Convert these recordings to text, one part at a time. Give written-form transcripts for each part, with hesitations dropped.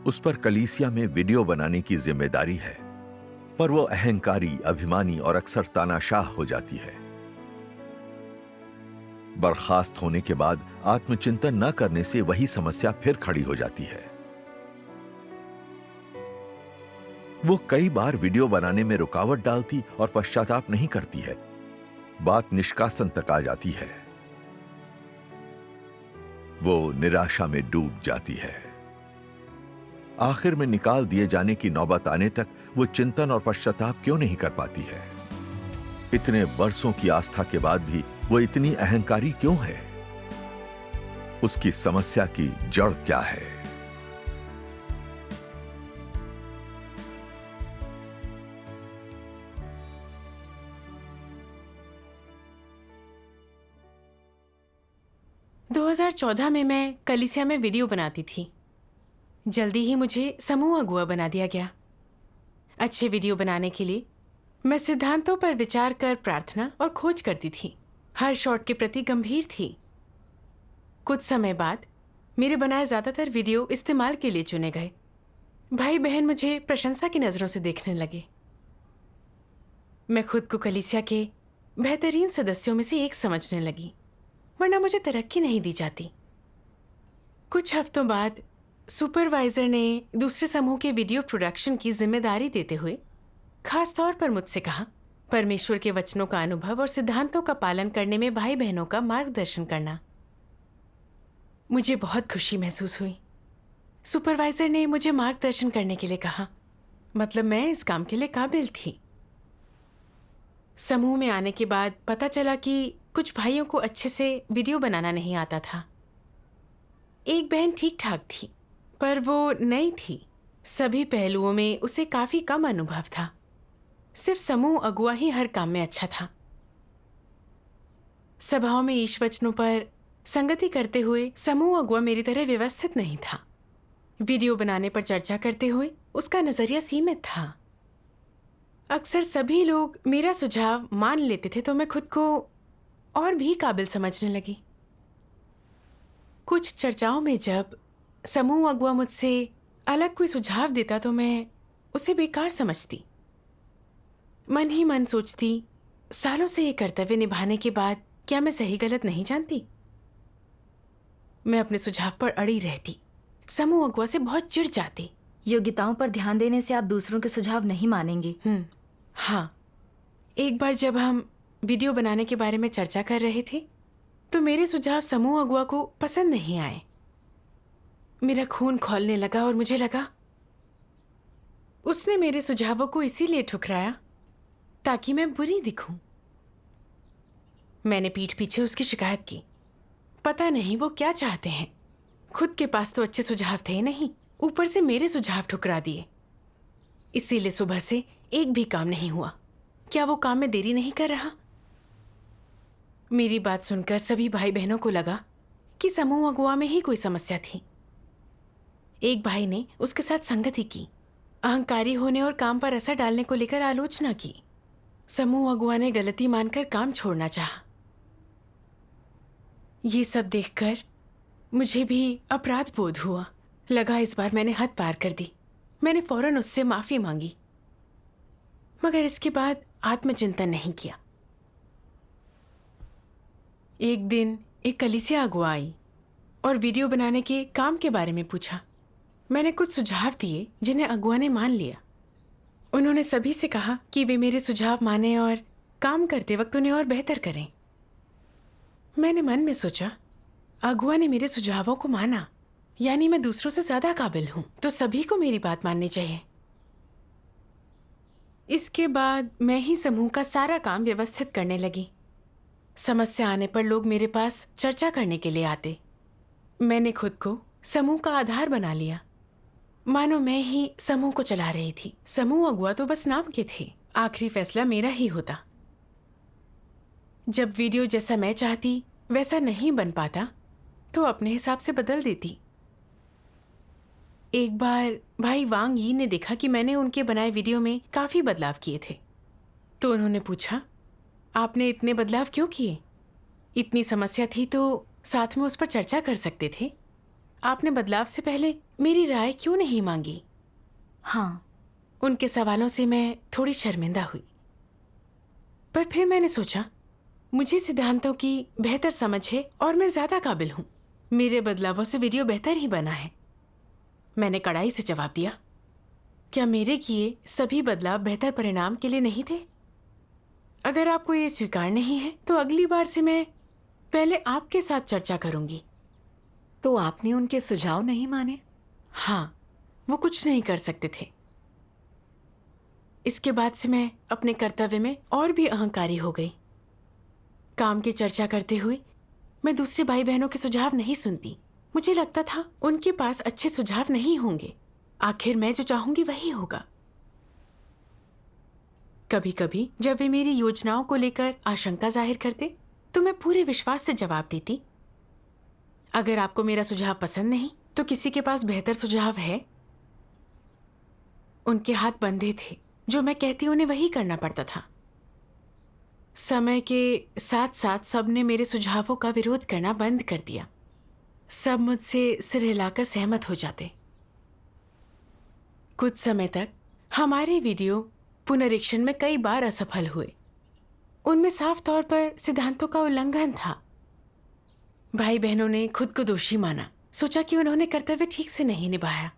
उस पर कलीसिया में वीडियो बनाने की जिम्मेदारी है, पर वो अहंकारी, अभिमानी और अक्सर तानाशाह हो जाती है। बर्खास्त होने के बाद आत्मचिंतन न करने से वही समस्या फिर खड़ी हो जाती है। वो कई बार वीडियो बनाने में रुकावट डालती और पश्चाताप नहीं करती है। बात निष्कासन तक आ जाती है। वो निराशा में डूब जाती है। आखिर में निकाल दिए जाने की नौबत आने तक वो चिंतन और पश्चाताप क्यों नहीं कर पाती है? इतने वर्षों की आस्था के बाद भी वो इतनी अहंकारी क्यों है? उसकी समस्या की जड़ क्या है? – 2014 में मैं कलीसिया में वीडियो बनाती थी। जल्दी ही मुझे समूह अगुआ बना दिया गया। अच्छे वीडियो बनाने के लिए मैं सिद्धांतों पर विचार कर प्रार्थना और खोज करती थी। हर शॉट के प्रति गंभीर थी। कुछ समय बाद मेरे बनाए ज़्यादातर वीडियो इस्तेमाल के लिए चुने गए। भाई बहन मुझे प्रशंसा की नज़रों से देखने लगे। मैं खुद को कलीसिया के बेहतरीन सदस्यों में से एक समझने लगी, वरना मुझे तरक्की नहीं दी जाती। कुछ हफ्तों बाद सुपरवाइजर ने दूसरे समूह के वीडियो प्रोडक्शन की जिम्मेदारी देते हुए खास तौर पर मुझसे कहा, परमेश्वर के वचनों का अनुभव और सिद्धांतों का पालन करने में भाई बहनों का मार्गदर्शन करना। मुझे बहुत खुशी महसूस हुई। सुपरवाइजर ने मुझे मार्गदर्शन करने के लिए कहा, मतलब मैं इस काम के लिए काबिल थी। समूह में आने के बाद पता चला कि कुछ भाइयों को अच्छे से वीडियो बनाना नहीं आता था। एक बहन ठीक ठाक थी, पर वो नई थी। सभी पहलुओं में उसे काफी कम अनुभव था। सिर्फ समूह अगुआ ही हर काम में अच्छा था। सभाओं में ईश वचनों पर संगति करते हुए समूह अगुआ मेरी तरह व्यवस्थित नहीं था। वीडियो बनाने पर चर्चा करते हुए उसका नजरिया सीमित था। अक्सर सभी लोग मेरा सुझाव मान लेते थे, तो मैं खुद को और भी काबिल समझने लगी। कुछ चर्चाओं में जब समूह अगुआ मुझसे अलग कोई सुझाव देता तो मैं उसे बेकार समझती। मन ही मन सोचती, सालों से ये कर्तव्य निभाने के बाद क्या मैं सही गलत नहीं जानती? मैं अपने सुझाव पर अड़ी रहती। समूह अगुआ से बहुत चिढ़ जाती। योग्यताओं पर ध्यान देने से आप दूसरों के सुझाव नहीं मानेंगे। हाँ, एक बार जब हम वीडियो बनाने के बारे में चर्चा कर रहे थे तो मेरे सुझाव समूह अगुआ को पसंद नहीं आए। मेरा खून खौलने लगा और मुझे लगा उसने मेरे सुझावों को इसीलिए ठुकराया ताकि मैं बुरी दिखूं। मैंने पीठ पीछे उसकी शिकायत की। पता नहीं वो क्या चाहते हैं। खुद के पास तो अच्छे सुझाव थे नहीं, ऊपर से मेरे सुझाव ठुकरा दिए। इसीलिए सुबह से एक भी काम नहीं हुआ। क्या वो काम में देरी नहीं कर रहा? मेरी बात सुनकर सभी भाई बहनों को लगा कि समूह अगुआ में ही कोई समस्या थी। एक भाई ने उसके साथ संगति की, अहंकारी होने और काम पर असर डालने को लेकर आलोचना की। समूह अगुआ ने गलती मानकर काम छोड़ना चाहा। ये सब देखकर मुझे भी अपराध बोध हुआ। लगा इस बार मैंने हद पार कर दी। मैंने फौरन उससे माफी मांगी, मगर इसके बाद आत्मचिंतन नहीं किया। एक दिन एक कलीसिया अगुआ आई और वीडियो बनाने के काम के बारे में पूछा। मैंने कुछ सुझाव दिए जिन्हें अगुआ ने मान लिया। उन्होंने सभी से कहा कि वे मेरे सुझाव माने और काम करते वक्त उन्हें और बेहतर करें। मैंने मन में सोचा, अगुआ ने मेरे सुझावों को माना, यानी मैं दूसरों से ज्यादा काबिल हूं, तो सभी को मेरी बात माननी चाहिए। इसके बाद मैं ही समूह का सारा काम व्यवस्थित करने लगी। समस्या आने पर लोग मेरे पास चर्चा करने के लिए आते। मैंने खुद को समूह का आधार बना लिया, मानो मैं ही समूह को चला रही थी। समूह अगुआ तो बस नाम के थे, आखिरी फैसला मेरा ही होता। जब वीडियो जैसा मैं चाहती वैसा नहीं बन पाता तो अपने हिसाब से बदल देती। एक बार भाई वांग यी ने देखा कि मैंने उनके बनाए वीडियो में काफी बदलाव किए थे, तो उन्होंने पूछा, आपने इतने बदलाव क्यों किए? इतनी समस्या थी तो साथ में उस पर चर्चा कर सकते थे। आपने बदलाव से पहले मेरी राय क्यों नहीं मांगी? हाँ, उनके सवालों से मैं थोड़ी शर्मिंदा हुई, पर फिर मैंने सोचा मुझे सिद्धांतों की बेहतर समझ है और मैं ज्यादा काबिल हूं। मेरे बदलावों से वीडियो बेहतर ही बना है। मैंने कड़ाई से जवाब दिया, क्या मेरे किए सभी बदलाव बेहतर परिणाम के लिए नहीं थे? अगर आपको ये स्वीकार नहीं है तो अगली बार से मैं पहले आपके साथ चर्चा करूंगी। तो आपने उनके सुझाव नहीं माने? हाँ, वो कुछ नहीं कर सकते थे। इसके बाद से मैं अपने कर्तव्य में और भी अहंकारी हो गई। काम की चर्चा करते हुए मैं दूसरे भाई बहनों के सुझाव नहीं सुनती। मुझे लगता था उनके पास अच्छे सुझाव नहीं होंगे। आखिर मैं जो चाहूंगी वही होगा। कभी कभी जब वे मेरी योजनाओं को लेकर आशंका जाहिर करते तो मैं पूरे विश्वास से जवाब देती, अगर आपको मेरा सुझाव पसंद नहीं तो किसी के पास बेहतर सुझाव है। उनके हाथ बंधे थे, जो मैं कहती उन्हें वही करना पड़ता था। समय के साथ साथ सबने मेरे सुझावों का विरोध करना बंद कर दिया। सब मुझसे सिर हिलाकर सहमत हो जाते। कुछ समय तक हमारे वीडियो पुनरीक्षण में कई बार असफल हुए। उनमें साफ तौर पर सिद्धांतों का उल्लंघन था। भाई बहनों ने खुद को दोषी माना, सोचा कि उन्होंने कर्तव्य ठीक से नहीं निभाया।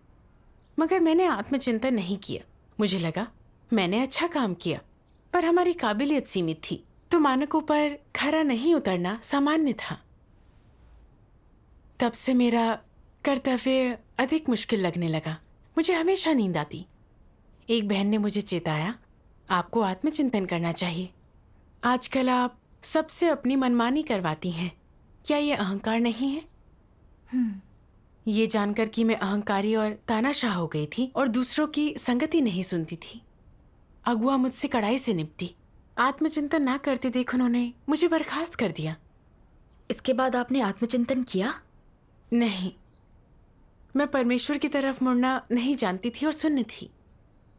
मगर मैंने आत्मचिंतन नहीं किया। मुझे लगा मैंने अच्छा काम किया, पर हमारी काबिलियत सीमित थी, तो मानकों पर खरा नहीं उतरना सामान्य था। तब से मेरा कर्तव्य अधिक मुश्किल लगने लगा। मुझे हमेशा नींद आती। एक बहन ने मुझे चेताया, आपको आत्मचिंतन करना चाहिए। आजकल आप सबसे अपनी मनमानी करवाती हैं। क्या ये अहंकार नहीं है? ये जानकर कि मैं अहंकारी और तानाशाह हो गई थी और दूसरों की संगति नहीं सुनती थी, अगुआ मुझसे कड़ाई से निपटी। आत्मचिंतन ना करते देख उन्होंने मुझे बर्खास्त कर दिया। इसके बाद आपने आत्मचिंतन किया? नहीं, मैं परमेश्वर की तरफ मुड़ना नहीं जानती थी और सुन्न थी।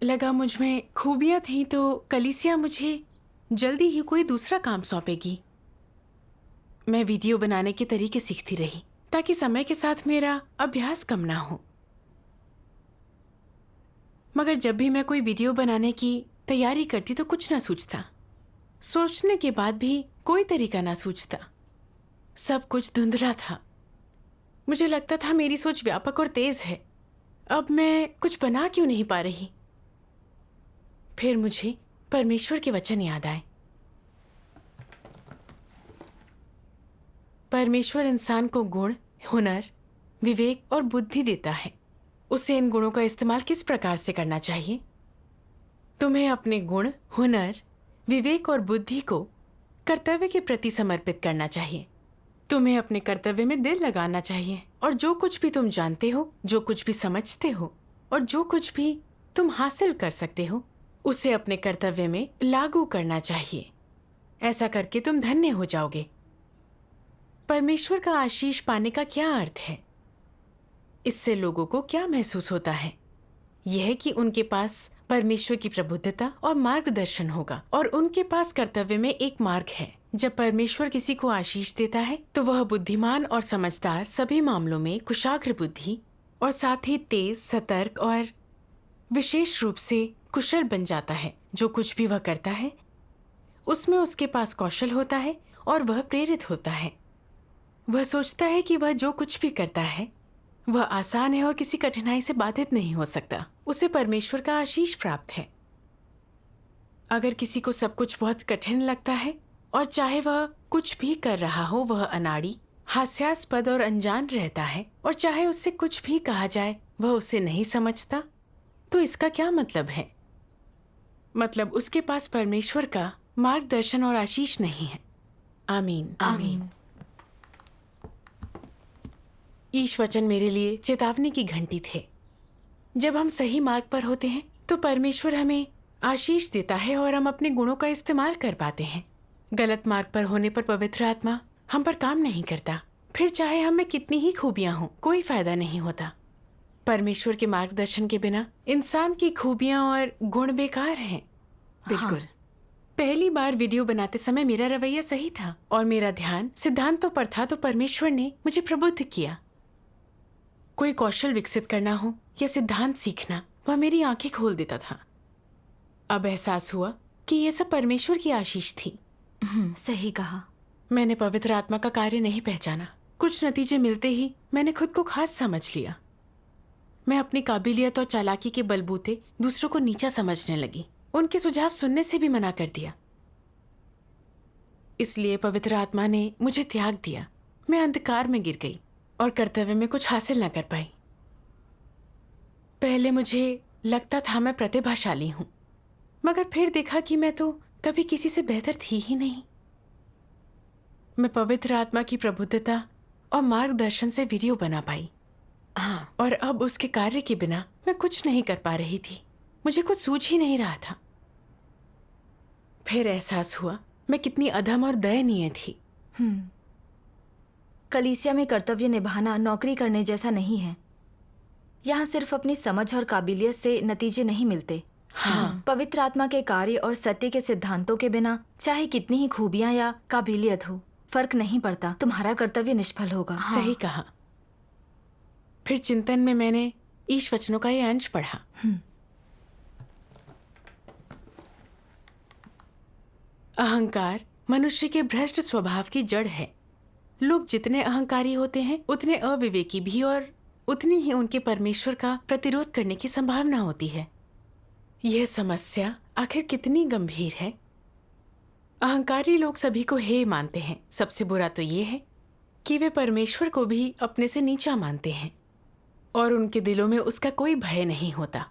लगा मुझ में खूबियां थी तो कलीसिया मुझे जल्दी ही कोई दूसरा काम सौंपेगी। मैं वीडियो बनाने के तरीके सीखती रही ताकि समय के साथ मेरा अभ्यास कम ना हो। मगर जब भी मैं कोई वीडियो बनाने की तैयारी करती तो कुछ ना सूझता। सोचने के बाद भी कोई तरीका ना सूझता। सब कुछ धुंधला था। मुझे लगता था मेरी सोच व्यापक और तेज है, अब मैं कुछ बना क्यों नहीं पा रही। फिर मुझे परमेश्वर के वचन याद आए। परमेश्वर इंसान को गुण, हुनर, विवेक और बुद्धि देता है। उसे इन गुणों का इस्तेमाल किस प्रकार से करना चाहिए? तुम्हें अपने गुण, हुनर, विवेक और बुद्धि को कर्तव्य के प्रति समर्पित करना चाहिए। तुम्हें अपने कर्तव्य में दिल लगाना चाहिए और जो कुछ भी तुम जानते हो, जो कुछ भी समझते हो और जो कुछ भी तुम हासिल कर सकते हो, उसे अपने कर्तव्य में लागू करना चाहिए। ऐसा करके तुम धन्य हो जाओगे। परमेश्वर का आशीष पाने का क्या अर्थ है? इससे लोगों को क्या महसूस होता है? यह कि उनके पास परमेश्वर की प्रबुद्धता और मार्गदर्शन होगा और उनके पास कर्तव्य में एक मार्ग है। जब परमेश्वर किसी को आशीष देता है तो वह बुद्धिमान और समझदार, सभी मामलों में कुशाग्र बुद्धि और साथ ही तेज, सतर्क और विशेष रूप से कुशल बन जाता है। जो कुछ भी वह करता है उसमें उसके पास कौशल होता है और वह प्रेरित होता है। वह सोचता है कि वह जो कुछ भी करता है वह आसान है और किसी कठिनाई से बाधित नहीं हो सकता। उसे परमेश्वर का आशीष प्राप्त है। अगर किसी को सब कुछ बहुत कठिन लगता है और चाहे वह कुछ भी कर रहा हो वह अनाड़ी, हास्यास्पद और अनजान रहता है और चाहे उससे कुछ भी कहा जाए वह उसे नहीं समझता, तो इसका क्या मतलब है? मतलब उसके पास परमेश्वर का मार्गदर्शन और आशीष नहीं है। आमीन। आमीन। ईश वचन मेरे लिए चेतावनी की घंटी थे। जब हम सही मार्ग पर होते हैं तो परमेश्वर हमें आशीष देता है और हम अपने गुणों का इस्तेमाल कर पाते हैं। गलत मार्ग पर होने पर पवित्र आत्मा हम पर काम नहीं करता। फिर चाहे हम में कितनी ही खूबियां हों, कोई फायदा नहीं होता। परमेश्वर के मार्गदर्शन के बिना इंसान की खूबियां और गुण बेकार हैं। बिल्कुल। पहली बार वीडियो बनाते समय मेरा रवैया सही था और मेरा ध्यान सिद्धांतों पर था, तो परमेश्वर ने मुझे प्रबुद्ध किया। कोई कौशल विकसित करना हो या सिद्धांत सीखना, वह मेरी आंखें खोल देता था। अब एहसास हुआ कि यह सब परमेश्वर की आशीष थी। सही कहा। मैंने पवित्र आत्मा का कार्य नहीं पहचाना। कुछ नतीजे मिलते ही मैंने खुद को खास समझ लिया। मैं अपनी काबिलियत और चालाकी के बलबूते दूसरों को नीचा समझने लगी। उनके सुझाव सुनने से भी मना कर दिया। इसलिए पवित्र आत्मा ने मुझे त्याग दिया। मैं अंधकार में गिर गई और कर्तव्य में कुछ हासिल न कर पाई। पहले मुझे लगता था मैं प्रतिभाशाली हूं, मगर फिर देखा कि मैं तो कभी किसी से बेहतर थी ही नहीं। मैं पवित्र आत्मा की प्रबुद्धता और मार्गदर्शन से वीडियो बना पाई। हाँ, और अब उसके कार्य के बिना मैं कुछ नहीं कर पा रही थी। मुझे कुछ सूझ ही नहीं रहा था। फिर एहसास हुआ मैं कितनी अधम और दयनीय थी। कलीसिया में कर्तव्य निभाना नौकरी करने जैसा नहीं है। यहाँ सिर्फ अपनी समझ और काबिलियत से नतीजे नहीं मिलते। हाँ, पवित्र आत्मा के कार्य और सत्य के सिद्धांतों के बिना चाहे कितनी ही खूबियां या काबिलियत हो, फर्क नहीं पड़ता, तुम्हारा कर्तव्य निष्फल होगा। सही कहा। फिर चिंतन में मैंने ईश वचनों का यह अंश पढ़ा। अहंकार मनुष्य के भ्रष्ट स्वभाव की जड़ है। लोग जितने अहंकारी होते हैं उतने अविवेकी भी, और उतनी ही उनके परमेश्वर का प्रतिरोध करने की संभावना होती है। यह समस्या आखिर कितनी गंभीर है। अहंकारी लोग सभी को हे मानते हैं। सबसे बुरा तो ये है कि वे परमेश्वर को भी अपने से नीचा मानते हैं और उनके दिलों में उसका कोई भय नहीं होता।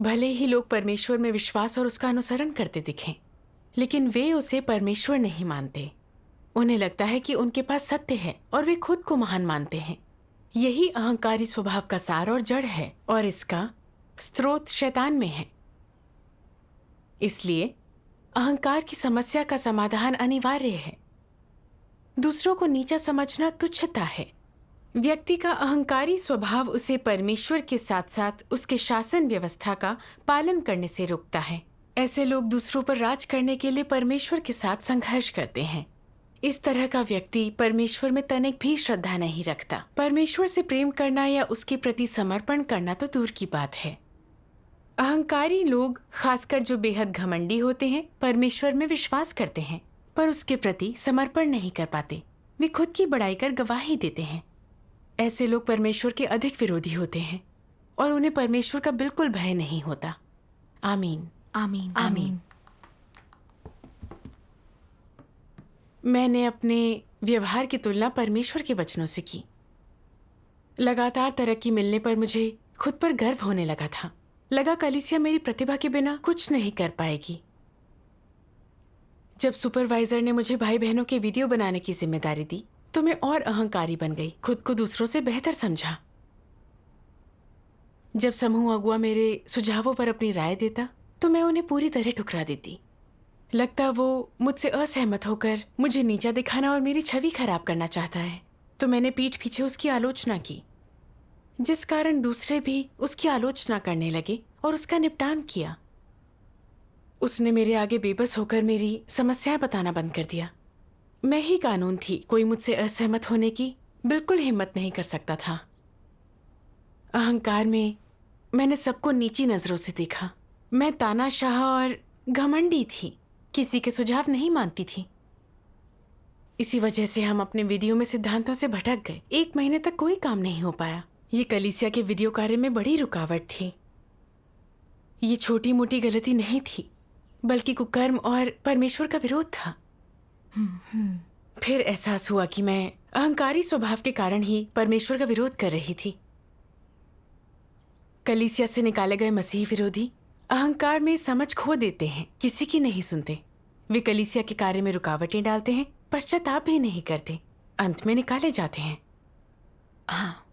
भले ही लोग परमेश्वर में विश्वास और उसका अनुसरण करते दिखें, लेकिन वे उसे परमेश्वर नहीं मानते। उन्हें लगता है कि उनके पास सत्य है और वे खुद को महान मानते हैं। यही अहंकारी स्वभाव का सार और जड़ है, और इसका स्रोत शैतान में है। इसलिए अहंकार की समस्या का समाधान अनिवार्य है। दूसरों को नीचा समझना तुच्छता है। व्यक्ति का अहंकारी स्वभाव उसे परमेश्वर के साथ साथ उसके शासन व्यवस्था का पालन करने से रोकता है। ऐसे लोग दूसरों पर राज करने के लिए परमेश्वर के साथ संघर्ष करते हैं। इस तरह का व्यक्ति परमेश्वर में तनिक भी श्रद्धा नहीं रखता। परमेश्वर से प्रेम करना या उसके प्रति समर्पण करना तो दूर की बात है। अहंकारी लोग, खासकर जो बेहद घमंडी होते हैं, परमेश्वर में विश्वास करते हैं पर उसके प्रति समर्पण नहीं कर पाते। वे खुद की बड़ाई कर गवाही देते हैं। ऐसे लोग परमेश्वर के अधिक विरोधी होते हैं और उन्हें परमेश्वर का बिल्कुल भय नहीं होता। आमीन। आमीन। आमीन। मैंने अपने व्यवहार की तुलना परमेश्वर के वचनों से की। लगातार तरक्की मिलने पर मुझे खुद पर गर्व होने लगा था। लगा कलीसिया मेरी प्रतिभा के बिना कुछ नहीं कर पाएगी। जब सुपरवाइजर ने मुझे भाई बहनों के वीडियो बनाने की जिम्मेदारी दी तो मैं और अहंकारी बन गई। खुद को दूसरों से बेहतर समझा। जब समूह अगुआ मेरे सुझावों पर अपनी राय देता तो मैं उन्हें पूरी तरह ठुकरा देती। लगता वो मुझसे असहमत होकर मुझे नीचा दिखाना और मेरी छवि खराब करना चाहता है। तो मैंने पीठ पीछे उसकी आलोचना की, जिस कारण दूसरे भी उसकी आलोचना करने लगे और उसका निपटान किया। उसने मेरे आगे बेबस होकर मेरी समस्याएं बताना बंद कर दिया। मैं ही कानून थी। कोई मुझसे असहमत होने की बिल्कुल हिम्मत नहीं कर सकता था। अहंकार में मैंने सबको नीची नजरों से देखा। मैं तानाशाह और घमंडी थी, किसी के सुझाव नहीं मानती थी। इसी वजह से हम अपने वीडियो में सिद्धांतों से भटक गए। 1 महीने तक कोई काम नहीं हो पाया। ये कलीसिया के वीडियो कार्य में बड़ी रुकावट थी। ये छोटी मोटी गलती नहीं थी, बल्कि कुकर्म और परमेश्वर का विरोध था। फिर एहसास हुआ कि मैं अहंकारी स्वभाव के कारण ही परमेश्वर का विरोध कर रही थी। कलीसिया से निकाले गए मसीह विरोधी अहंकार में समझ खो देते हैं, किसी की नहीं सुनते। वे कलीसिया के कार्य में रुकावटें डालते हैं, पश्चाताप भी नहीं करते, अंत में निकाले जाते हैं। हाँ,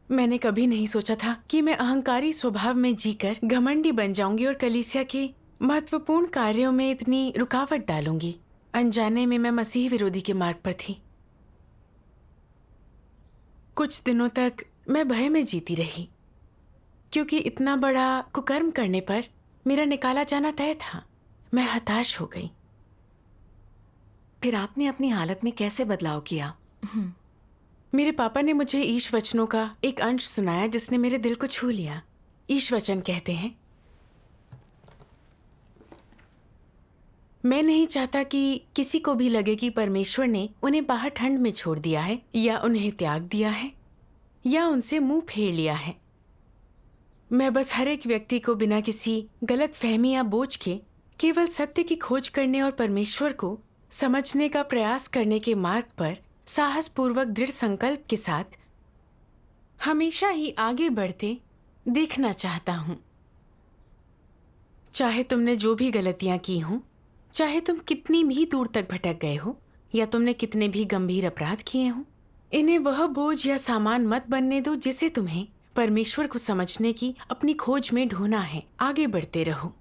मैंने कभी नहीं सोचा था कि मैं अहंकारी स्वभाव में जीकर घमंडी बन जाऊंगी और कलीसिया के महत्वपूर्ण कार्यों में इतनी रुकावट डालूंगी। अनजाने में मैं मसीह विरोधी के मार्ग पर थी। कुछ दिनों तक मैं भय में जीती रही, क्योंकि इतना बड़ा कुकर्म करने पर मेरा निकाला जाना तय था। मैं हताश हो गई। फिर आपने अपनी हालत में कैसे बदलाव किया? मेरे पापा ने मुझे ईश वचनों का एक अंश सुनाया जिसने मेरे दिल को छू लिया। ईश वचन कहते हैं, मैं नहीं चाहता कि किसी को भी लगे कि परमेश्वर ने उन्हें बाहर ठंड में छोड़ दिया है या उन्हें त्याग दिया है या उनसे मुंह फेर लिया है। मैं बस हर एक व्यक्ति को बिना किसी गलत फहमी या बोझ के केवल सत्य की खोज करने और परमेश्वर को समझने का प्रयास करने के मार्ग पर साहस पूर्वक दृढ़ संकल्प के साथ हमेशा ही आगे बढ़ते देखना चाहता हूं। चाहे तुमने जो भी गलतियां की हों, चाहे तुम कितनी भी दूर तक भटक गए हो या तुमने कितने भी गंभीर अपराध किए हों, इन्हें वह बोझ या सामान मत बनने दो जिसे तुम्हें परमेश्वर को समझने की अपनी खोज में ढूंढना है। आगे बढ़ते रहो।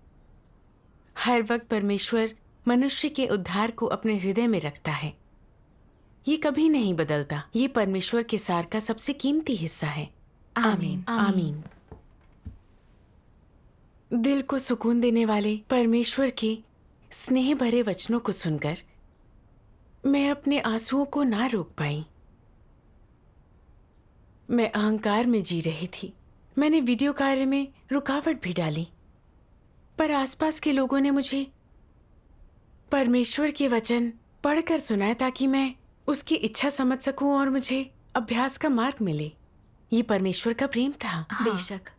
हर वक्त परमेश्वर मनुष्य के उद्धार को अपने हृदय में रखता है। ये कभी नहीं बदलता। ये परमेश्वर के सार का सबसे कीमती हिस्सा है। आमीन। आमीन। दिल को सुकून देने वाले परमेश्वर के स्नेह भरे वचनों को सुनकर मैं अपने आंसुओं को ना रोक पाई। मैं अहंकार में जी रही थी। मैंने वीडियो कार्य में रुकावट भी डाली, पर आसपास के लोगों ने मुझे परमेश्वर के वचन पढ़कर सुनाए ताकि मैं उसकी इच्छा समझ सकूं और मुझे अभ्यास का मार्ग मिले। ये परमेश्वर का प्रेम था। बेशक।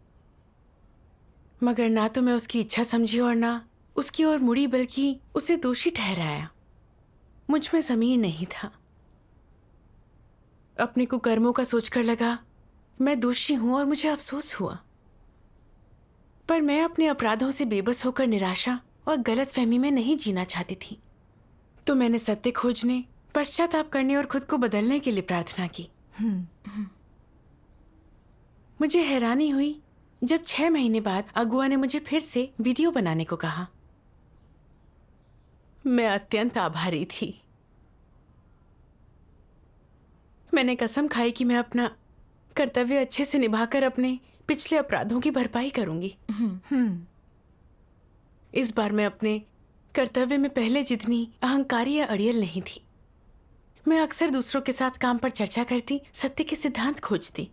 मगर ना तो मैं उसकी इच्छा समझी और ना उसकी ओर मुड़ी, बल्कि उसे दोषी ठहराया। मुझ में ज़मीर नहीं था। अपने कुकर्मों का सोचकर लगा मैं दोषी हूं और मुझे अफसोस हुआ। पर मैं अपने अपराधों से बेबस होकर निराशा और गलतफहमी में नहीं जीना चाहती थी। तो मैंने सत्य खोजने, पश्चाताप करने और खुद को बदलने के लिए प्रार्थना की। मुझे हैरानी हुई जब 6 महीने बाद अगुआ ने मुझे फिर से वीडियो बनाने को कहा। मैं अत्यंत आभारी थी। मैंने कसम खाई कि मैं अपना कर्तव्य अच्छे से निभाकर अपने पिछले अपराधों की भरपाई करूंगी। इस बार मैं अपने कर्तव्य में पहले जितनी अहंकारी या अड़ियल नहीं थी। मैं अक्सर दूसरों के साथ काम पर चर्चा करती, सत्य के सिद्धांत खोजती।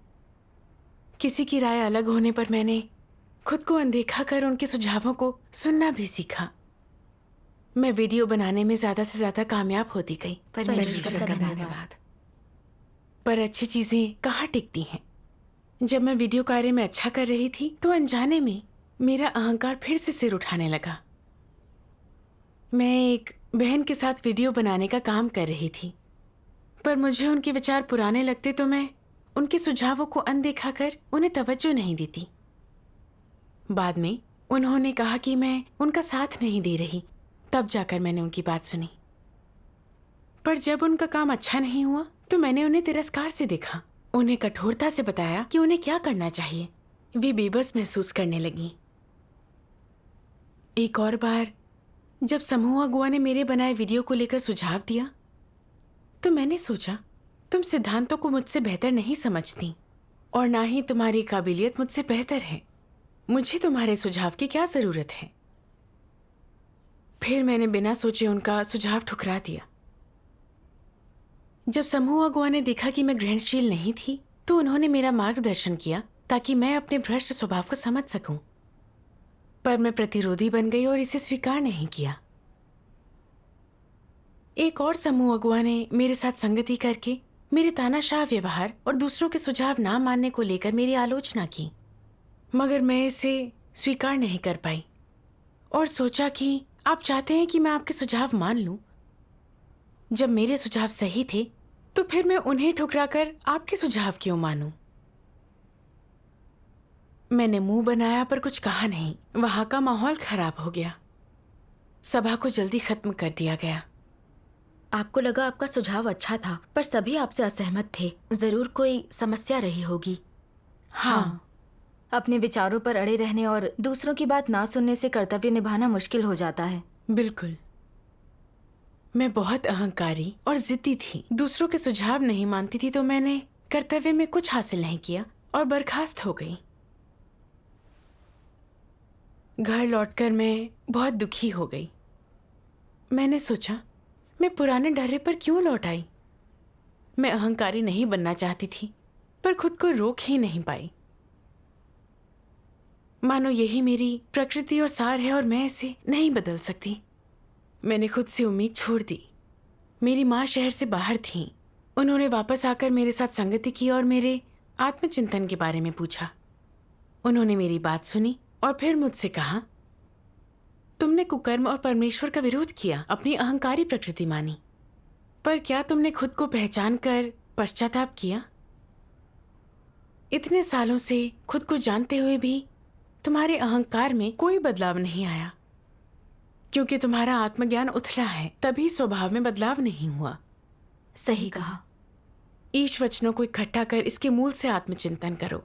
किसी की राय अलग होने पर मैंने खुद को अनदेखा कर उनके सुझावों को सुनना भी सीखा। मैं वीडियो बनाने में ज्यादा से ज्यादा कामयाब होती गई। परमेश्वर का धन्यवाद। पर अच्छी चीजें कहाँ टिकती हैं। जब मैं वीडियो कार्य में अच्छा कर रही थी तो अनजाने में मेरा अहंकार फिर से सिर उठाने लगा। मैं एक बहन के साथ वीडियो बनाने का काम कर रही थी, पर मुझे उनके विचार पुराने लगते तो मैं उनके सुझावों को अनदेखा कर उन्हें तवज्जो नहीं देती। बाद में उन्होंने कहा कि मैं उनका साथ नहीं दे रही, तब जाकर मैंने उनकी बात सुनी। पर जब उनका काम अच्छा नहीं हुआ तो मैंने उन्हें तिरस्कार से देखा। उन्हें कठोरता से बताया कि उन्हें क्या करना चाहिए। वे बेबस महसूस करने लगी। एक और बार जब समूह अगुआ ने मेरे बनाए वीडियो को लेकर सुझाव दिया तो मैंने सोचा, तुम सिद्धांतों को मुझसे बेहतर नहीं समझती और ना ही तुम्हारी काबिलियत मुझसे बेहतर है। मुझे तुम्हारे सुझाव की क्या जरूरत है। फिर मैंने बिना सोचे उनका सुझाव ठुकरा दिया। जब समूह अगुआ ने देखा कि मैं ग्रहणशील नहीं थी तो उन्होंने मेरा मार्गदर्शन किया ताकि मैं अपने भ्रष्ट स्वभाव को समझ सकूं। पर मैं प्रतिरोधी बन गई और इसे स्वीकार नहीं किया। एक और समूह अगुआ ने मेरे साथ संगति करके मेरे तानाशाह व्यवहार और दूसरों के सुझाव ना मानने को लेकर मेरी आलोचना की, मगर मैं इसे स्वीकार नहीं कर पाई और सोचा कि आप चाहते हैं कि मैं आपके सुझाव मान लूं। जब मेरे सुझाव सही थे तो फिर मैं उन्हें ठुकराकर आपके सुझाव क्यों मानूं? मैंने मुंह बनाया पर कुछ कहा नहीं। वहां का माहौल खराब हो गया। सभा को जल्दी खत्म कर दिया गया। आपको लगा आपका सुझाव अच्छा था, पर सभी आपसे असहमत थे। जरूर कोई समस्या रही होगी। हाँ। अपने विचारों पर अड़े रहने और दूसरों की बात ना सुनने से कर्तव्य निभाना मुश्किल हो जाता है। बिल्कुल। मैं बहुत अहंकारी और जिद्दी थी। दूसरों के सुझाव नहीं मानती थी तो मैंने कर्तव्य में कुछ हासिल नहीं किया और बर्खास्त हो गई। घर लौटकर मैं बहुत दुखी हो गई। मैंने सोचा, मैं पुराने डर्रे पर क्यों लौट आई? मैं अहंकारी नहीं बनना चाहती थी, पर खुद को रोक ही नहीं पाई। मानो यही मेरी प्रकृति और सार है और मैं इसे नहीं बदल सकती। मैंने खुद से उम्मीद छोड़ दी। मेरी माँ शहर से बाहर थीं। उन्होंने वापस आकर मेरे साथ संगति की और मेरे आत्मचिंतन के बारे में पूछा। उन्होंने मेरी बात सुनी और फिर मुझसे कहा, तुमने कुकर्म और परमेश्वर का विरोध किया, अपनी अहंकारी प्रकृति मानी, पर क्या तुमने खुद को पहचान कर पश्चाताप किया? इतने सालों से खुद को जानते हुए भी तुम्हारे अहंकार में कोई बदलाव नहीं आया, क्योंकि तुम्हारा आत्मज्ञान उथला है, तभी स्वभाव में बदलाव नहीं हुआ। सही कहा। ईश वचनों को इकट्ठा कर इसके मूल से आत्मचिंतन करो।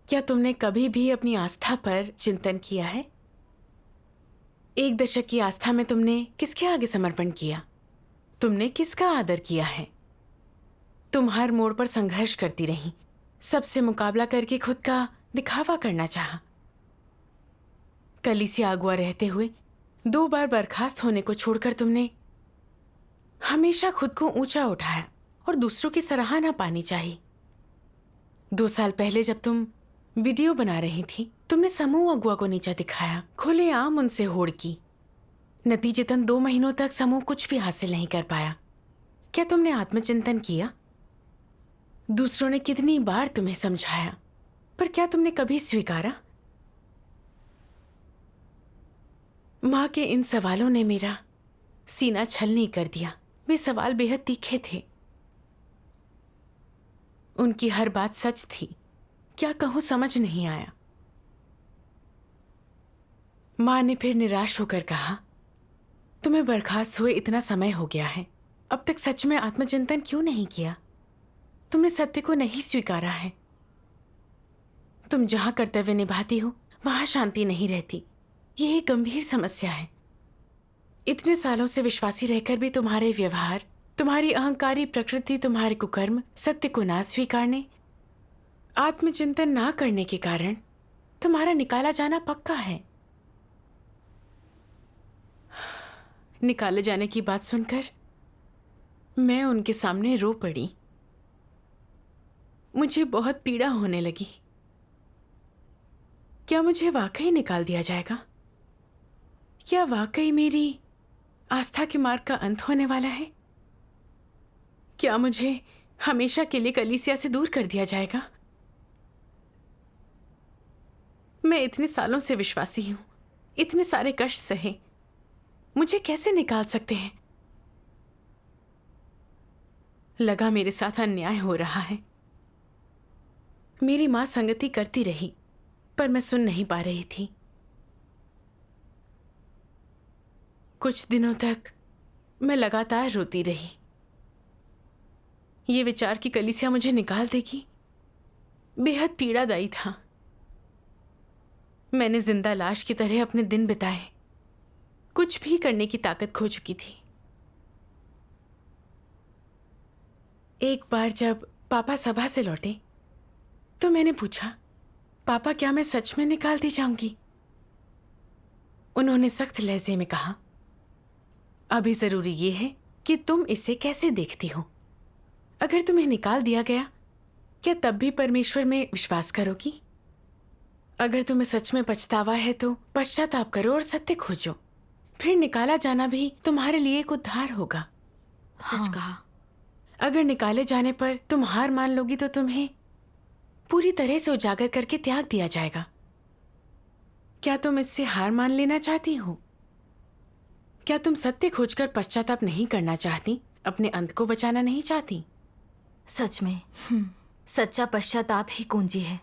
क्या तुमने कभी भी अपनी आस्था पर चिंतन किया है? 1 दशक की आस्था में तुमने किसके आगे समर्पण किया? तुमने किसका आदर किया है? तुम हर मोड़ पर संघर्ष करती रही, सबसे मुकाबला करके खुद का दिखावा करना चाहा। कलीसिया अगुआ रहते हुए 2 बार बर्खास्त होने को छोड़कर तुमने हमेशा खुद को ऊंचा उठाया और दूसरों की सराहना पानी चाहिए। 2 साल पहले जब तुम वीडियो बना रही थी, तुमने समूह अगुआ को नीचा दिखाया, खुलेआम उनसे होड़ की। नतीजतन 2 महीनों तक समूह कुछ भी हासिल नहीं कर पाया। क्या तुमने आत्मचिंतन किया? दूसरों ने कितनी बार तुम्हें समझाया, पर क्या तुमने कभी स्वीकारा? माँ के इन सवालों ने मेरा सीना छलनी कर दिया। वे सवाल बेहद तीखे थे। उनकी हर बात सच थी। क्या कहूं समझ नहीं आया। माँ ने फिर निराश होकर कहा, तुम्हें बर्खास्त हुए इतना समय हो गया है, अब तक सच में आत्मचिंतन क्यों नहीं किया? तुमने सत्य को नहीं स्वीकारा है। तुम जहां कर्तव्य निभाती हो वहां शांति नहीं रहती। यह एक गंभीर समस्या है। इतने सालों से विश्वासी रहकर भी तुम्हारे व्यवहार, तुम्हारी अहंकारी प्रकृति, तुम्हारे कुकर्म, सत्य को ना स्वीकारने, आत्मचिंतन ना करने के कारण तुम्हारा निकाला जाना पक्का है। निकाले जाने की बात सुनकर मैं उनके सामने रो पड़ी। मुझे बहुत पीड़ा होने लगी। क्या मुझे वाकई निकाल दिया जाएगा? क्या वाकई मेरी आस्था के मार्ग का अंत होने वाला है? क्या मुझे हमेशा के लिए कलीसिया से दूर कर दिया जाएगा? मैं इतने सालों से विश्वासी हूं, इतने सारे कष्ट सहे, मुझे कैसे निकाल सकते हैं? लगा मेरे साथ अन्याय हो रहा है। मेरी मां संगति करती रही, पर मैं सुन नहीं पा रही थी। कुछ दिनों तक मैं लगातार रोती रही। ये विचार कि कलीसिया मुझे निकाल देगी बेहद पीड़ादायी था। मैंने जिंदा लाश की तरह अपने दिन बिताए, कुछ भी करने की ताकत खो चुकी थी। एक बार जब पापा सभा से लौटे तो मैंने पूछा, पापा क्या मैं सच में निकाल दी जाऊंगी? उन्होंने सख्त लहजे में कहा, अभी जरूरी ये है कि तुम इसे कैसे देखती हो। अगर तुम्हें निकाल दिया गया, क्या तब भी परमेश्वर में विश्वास करोगी? अगर तुम्हें सच में पछतावा है तो पश्चाताप करो और सत्य खोजो। फिर निकाला जाना भी तुम्हारे लिए एक उद्धार होगा। सच कहा। अगर निकाले जाने पर तुम हार मान लोगी तो तुम्हें पूरी तरह से उजागर करके त्याग दिया जाएगा। क्या तुम इससे हार मान लेना चाहती हो? क्या तुम सत्य खोजकर पश्चाताप नहीं करना चाहती, अपने अंत को बचाना नहीं चाहती? सच में सच्चा पश्चाताप ही कुंजी है।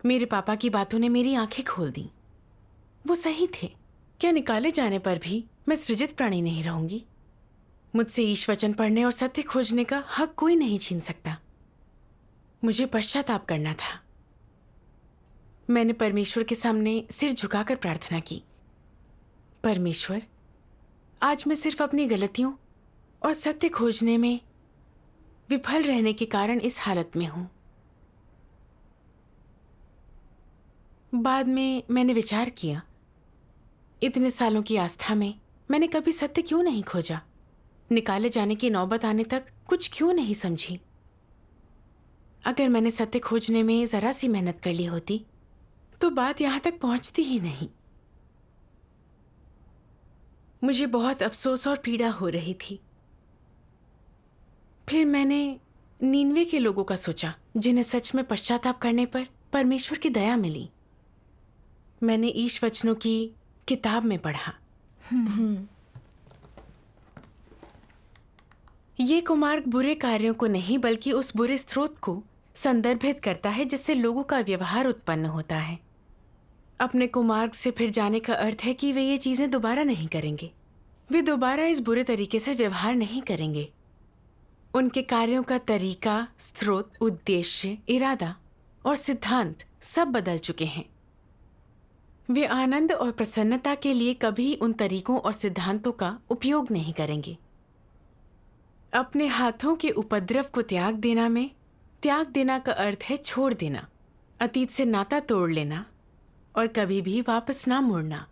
मेरे पापा की बातों ने मेरी आंखें खोल दी। वो सही थे। क्या निकाले जाने पर भी मैं सृजित प्राणी नहीं रहूंगी? मुझसे ईश वचन पढ़ने और सत्य खोजने का हक कोई नहीं छीन सकता। मुझे पश्चाताप करना था। मैंने परमेश्वर के सामने सिर झुकाकर प्रार्थना की, परमेश्वर, आज मैं सिर्फ अपनी गलतियों और सत्य खोजने में विफल रहने के कारण इस हालत में हूं। बाद में मैंने विचार किया, इतने सालों की आस्था में मैंने कभी सत्य क्यों नहीं खोजा, निकाले जाने की नौबत आने तक कुछ क्यों नहीं समझी? अगर मैंने सत्य खोजने में जरा सी मेहनत कर ली होती तो बात यहां तक पहुंचती ही नहीं। मुझे बहुत अफसोस और पीड़ा हो रही थी। फिर मैंने नीनवे के लोगों का सोचा, जिन्हें सच में पश्चाताप करने पर परमेश्वर की दया मिली। मैंने ईश वचनों की किताब में पढ़ा। ये कुमार्ग बुरे कार्यों को नहीं बल्कि उस बुरे स्रोत को संदर्भित करता है जिससे लोगों का व्यवहार उत्पन्न होता है। अपने कुमार्ग से फिर जाने का अर्थ है कि वे ये चीजें दोबारा नहीं करेंगे। वे दोबारा इस बुरे तरीके से व्यवहार नहीं करेंगे। उनके कार्यों का तरीका, स्रोत, उद्देश्य, इरादा और सिद्धांत सब बदल चुके हैं। वे आनंद और प्रसन्नता के लिए कभी उन तरीकों और सिद्धांतों का उपयोग नहीं करेंगे। अपने हाथों के उपद्रव को त्याग देना का अर्थ है छोड़ देना, अतीत से नाता तोड़ लेना और कभी भी वापस ना मुड़ना।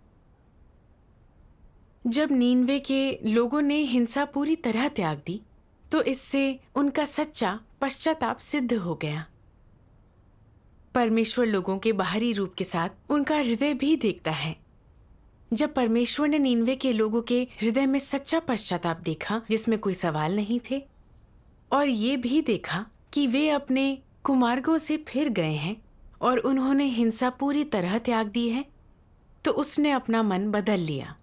जब नीनवे के लोगों ने हिंसा पूरी तरह त्याग दी तो इससे उनका सच्चा पश्चाताप सिद्ध हो गया। परमेश्वर लोगों के बाहरी रूप के साथ उनका हृदय भी देखता है। जब परमेश्वर ने नीनवे के लोगों के हृदय में सच्चा पश्चाताप देखा, जिसमें कोई सवाल नहीं थे, और ये भी देखा कि वे अपने कुमार्गों से फिर गए हैं और उन्होंने हिंसा पूरी तरह त्याग दी है, तो उसने अपना मन बदल लिया।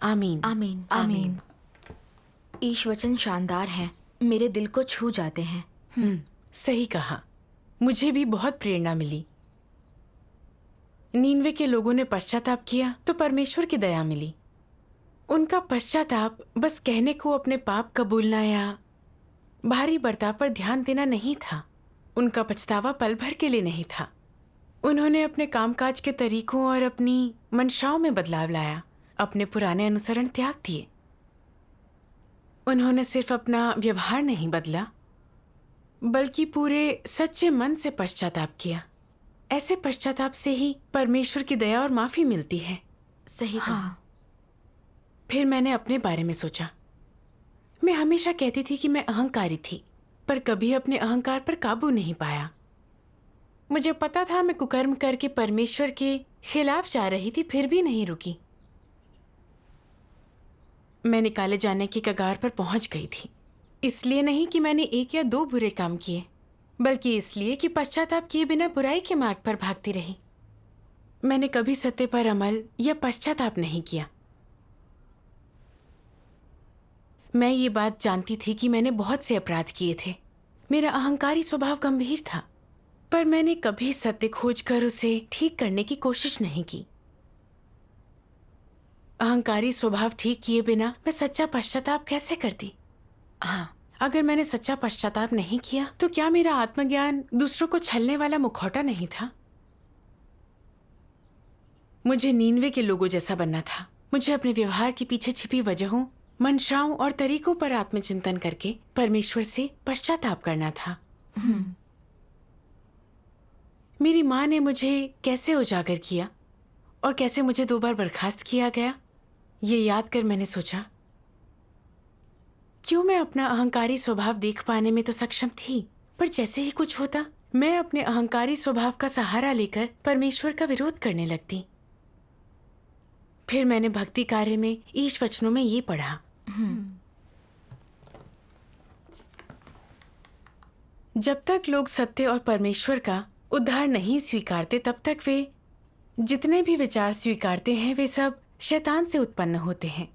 आमीन। आमीन। आमीन। ईश वचन शानदार हैं, मेरे दिल को छू जाते हैं। सही कहा। मुझे भी बहुत प्रेरणा मिली। नीनवे के लोगों ने पश्चाताप किया तो परमेश्वर की दया मिली। उनका पश्चाताप बस कहने को अपने पाप कबूलना या भारी बर्ताव पर ध्यान देना नहीं था। उनका पछतावा पल भर के लिए नहीं था। उन्होंने अपने कामकाज के तरीकों और अपनी मंशाओं में बदलाव लाया, अपने पुराने अनुसरण त्याग दिए। उन्होंने सिर्फ अपना व्यवहार नहीं बदला बल्कि पूरे सच्चे मन से पश्चाताप किया। ऐसे पश्चाताप से ही परमेश्वर की दया और माफी मिलती है। सही कहा। फिर मैंने अपने बारे में सोचा। मैं हमेशा कहती थी कि मैं अहंकारी थी, पर कभी अपने अहंकार पर काबू नहीं पाया। मुझे पता था मैं कुकर्म करके परमेश्वर के खिलाफ जा रही थी, फिर भी नहीं रुकी। मैं निकाले जाने की कगार पर पहुंच गई थी। इसलिए नहीं कि मैंने एक या दो बुरे काम किए, बल्कि इसलिए कि पश्चाताप किए बिना बुराई के मार्ग पर भागती रही। मैंने कभी सत्य पर अमल या पश्चाताप नहीं किया। मैं ये बात जानती थी कि मैंने बहुत से अपराध किए थे। मेरा अहंकारी स्वभाव गंभीर था, पर मैंने कभी सत्य खोजकर उसे ठीक करने की कोशिश नहीं की। अहंकारी स्वभाव ठीक किए बिना मैं सच्चा पश्चाताप कैसे करती? हाँ, अगर मैंने सच्चा पश्चाताप नहीं किया तो क्या मेरा आत्मज्ञान दूसरों को छलने वाला मुखौटा नहीं था? मुझे नीनवे के लोगों जैसा बनना था। मुझे अपने व्यवहार के पीछे छिपी वजहों, मंशाओं और तरीकों पर आत्मचिंतन करके परमेश्वर से पश्चाताप करना था। मेरी माँ ने मुझे कैसे उजागर किया और कैसे मुझे 2 बार बर्खास्त किया गया, ये याद कर मैंने सोचा, क्यों मैं अपना अहंकारी स्वभाव देख पाने में तो सक्षम थी, पर जैसे ही कुछ होता मैं अपने अहंकारी स्वभाव का सहारा लेकर परमेश्वर का विरोध करने लगती। फिर मैंने भक्ति कार्य में ईश वचनों में ये पढ़ा, जब तक लोग सत्य और परमेश्वर का उद्धार नहीं स्वीकारते तब तक वे जितने भी विचार स्वीकारते हैं वे सब शैतान से उत्पन्न होते हैं।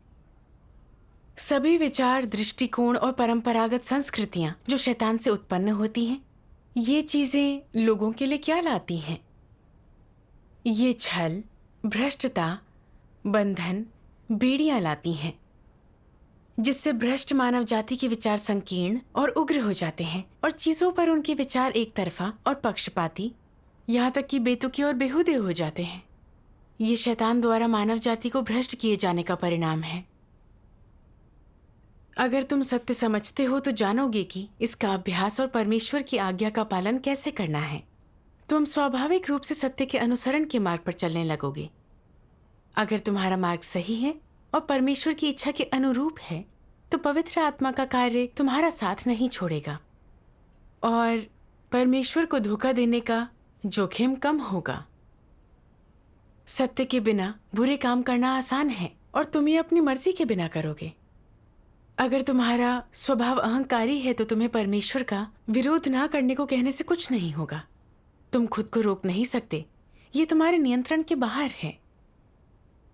सभी विचार, दृष्टिकोण और परंपरागत संस्कृतियां जो शैतान से उत्पन्न होती हैं, ये चीजें लोगों के लिए क्या लाती हैं? ये छल, भ्रष्टता, बंधन, बेड़ियां लाती हैं, जिससे भ्रष्ट मानव जाति के विचार संकीर्ण और उग्र हो जाते हैं और चीजों पर उनके विचार एक तरफा और पक्षपाती, यहाँ तक कि बेतुके और बेहुदे हो जाते हैं। ये शैतान द्वारा मानव जाति को भ्रष्ट किए जाने का परिणाम है। अगर तुम सत्य समझते हो तो जानोगे कि इसका अभ्यास और परमेश्वर की आज्ञा का पालन कैसे करना है। तुम स्वाभाविक रूप से सत्य के अनुसरण के मार्ग पर चलने लगोगे। अगर तुम्हारा मार्ग सही है और परमेश्वर की इच्छा के अनुरूप है तो पवित्र आत्मा का कार्य तुम्हारा साथ नहीं छोड़ेगा और परमेश्वर को धोखा देने का जोखिम कम होगा। सत्य के बिना बुरे काम करना आसान है और तुम ये अपनी मर्जी के बिना करोगे। अगर तुम्हारा स्वभाव अहंकारी है तो तुम्हें परमेश्वर का विरोध ना करने को कहने से कुछ नहीं होगा। तुम खुद को रोक नहीं सकते, ये तुम्हारे नियंत्रण के बाहर है।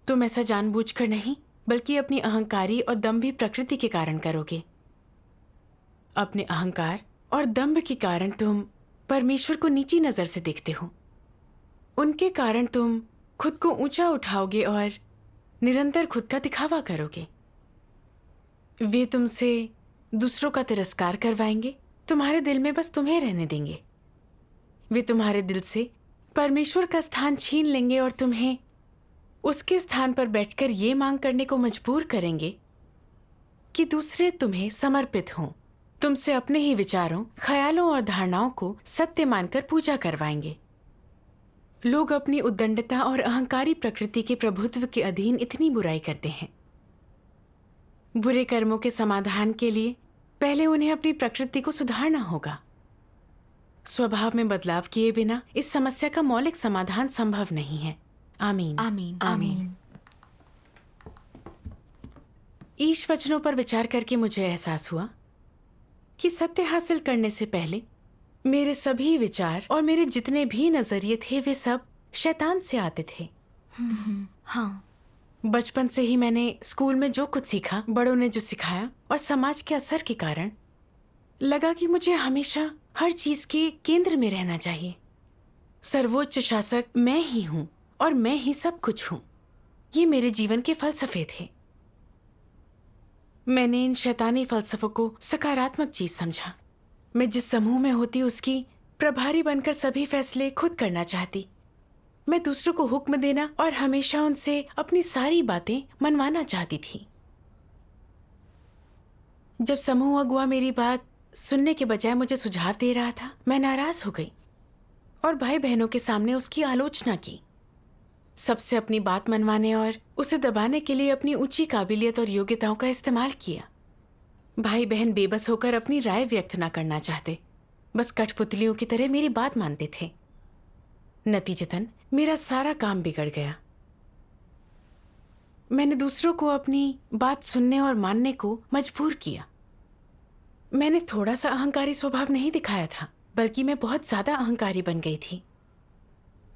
तुम ऐसा जानबूझकर नहीं बल्कि अपनी अहंकारी और दंभी प्रकृति के कारण करोगे। अपने अहंकार और दंभ के कारण तुम परमेश्वर को नीची नजर से देखते हो। उनके कारण तुम खुद को ऊंचा उठाओगे और निरंतर खुद का दिखावा करोगे। वे तुमसे दूसरों का तिरस्कार करवाएंगे, तुम्हारे दिल में बस तुम्हें रहने देंगे। वे तुम्हारे दिल से परमेश्वर का स्थान छीन लेंगे और तुम्हें उसके स्थान पर बैठकर ये मांग करने को मजबूर करेंगे कि दूसरे तुम्हें समर्पित हों। तुमसे अपने ही विचारों, ख्यालों और धारणाओं को सत्य मानकर पूजा करवाएंगे। लोग अपनी उद्दंडता और अहंकारी प्रकृति के प्रभुत्व के अधीन इतनी बुराई करते हैं। बुरे कर्मों के समाधान के लिए पहले उन्हें अपनी प्रकृति को सुधारना होगा। स्वभाव में बदलाव किए बिना इस समस्या का मौलिक समाधान संभव नहीं है। आमीन। आमीन। आमीन। ईश वचनों पर विचार करके मुझे एहसास हुआ कि सत्य हासिल करने से पहले मेरे सभी विचार और मेरे जितने भी नजरिए थे वे सब शैतान से आते थे। हाँ, बचपन से ही मैंने स्कूल में जो कुछ सीखा, बड़ों ने जो सिखाया और समाज के असर के कारण लगा कि मुझे हमेशा हर चीज के केंद्र में रहना चाहिए। सर्वोच्च शासक मैं ही हूं और मैं ही सब कुछ हूं। ये मेरे जीवन के फलसफे थे। मैंने इन शैतानी फलसफों को सकारात्मक चीज समझा। मैं जिस समूह में होती उसकी प्रभारी बनकर सभी फैसले खुद करना चाहती। मैं दूसरों को हुक्म देना और हमेशा उनसे अपनी सारी बातें मनवाना चाहती थी। जब समूह अगुआ मेरी बात सुनने के बजाय मुझे सुझाव दे रहा था, मैं नाराज हो गई और भाई बहनों के सामने उसकी आलोचना की। सबसे अपनी बात मनवाने और उसे दबाने के लिए अपनी ऊंची काबिलियत और योग्यताओं का इस्तेमाल किया। भाई बहन बेबस होकर अपनी राय व्यक्त ना करना चाहते, बस कठपुतलियों की तरह मेरी बात मानते थे। नतीजतन मेरा सारा काम बिगड़ गया। मैंने दूसरों को अपनी बात सुनने और मानने को मजबूर किया। मैंने थोड़ा सा अहंकारी स्वभाव नहीं दिखाया था, बल्कि मैं बहुत ज्यादा अहंकारी बन गई थी।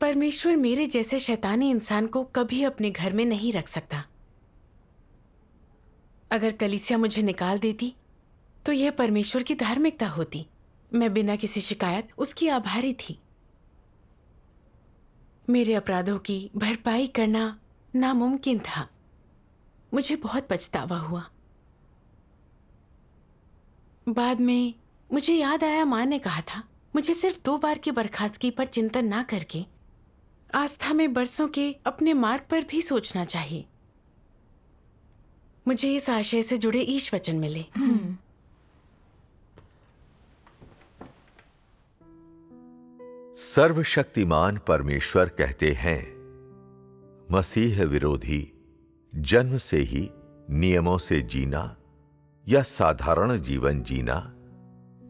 परमेश्वर मेरे जैसे शैतानी इंसान को कभी अपने घर में नहीं रख सकता। अगर कलीसिया मुझे निकाल देती तो यह परमेश्वर की धार्मिकता होती। मैं बिना किसी शिकायत उसकी आभारी थी। मेरे अपराधों की भरपाई करना नामुमकिन था। मुझे बहुत पछतावा हुआ। बाद में मुझे याद आया, माँ ने कहा था मुझे सिर्फ 2 बार की बर्खास्तगी पर चिंतन ना करके आस्था में बरसों के अपने मार्ग पर भी सोचना चाहिए। मुझे इस आशय से जुड़े ईश वचन मिले। सर्वशक्तिमान परमेश्वर कहते हैं, मसीह विरोधी जन्म से ही नियमों से जीना या साधारण जीवन जीना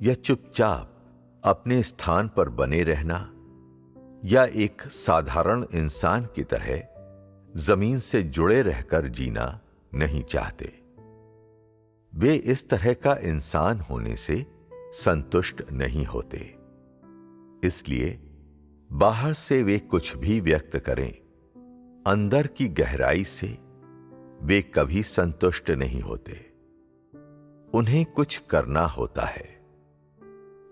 या चुपचाप अपने स्थान पर बने रहना या एक साधारण इंसान की तरह जमीन से जुड़े रहकर जीना नहीं चाहते। वे इस तरह का इंसान होने से संतुष्ट नहीं होते। इसलिए बाहर से वे कुछ भी व्यक्त करें, अंदर की गहराई से वे कभी संतुष्ट नहीं होते। उन्हें कुछ करना होता है।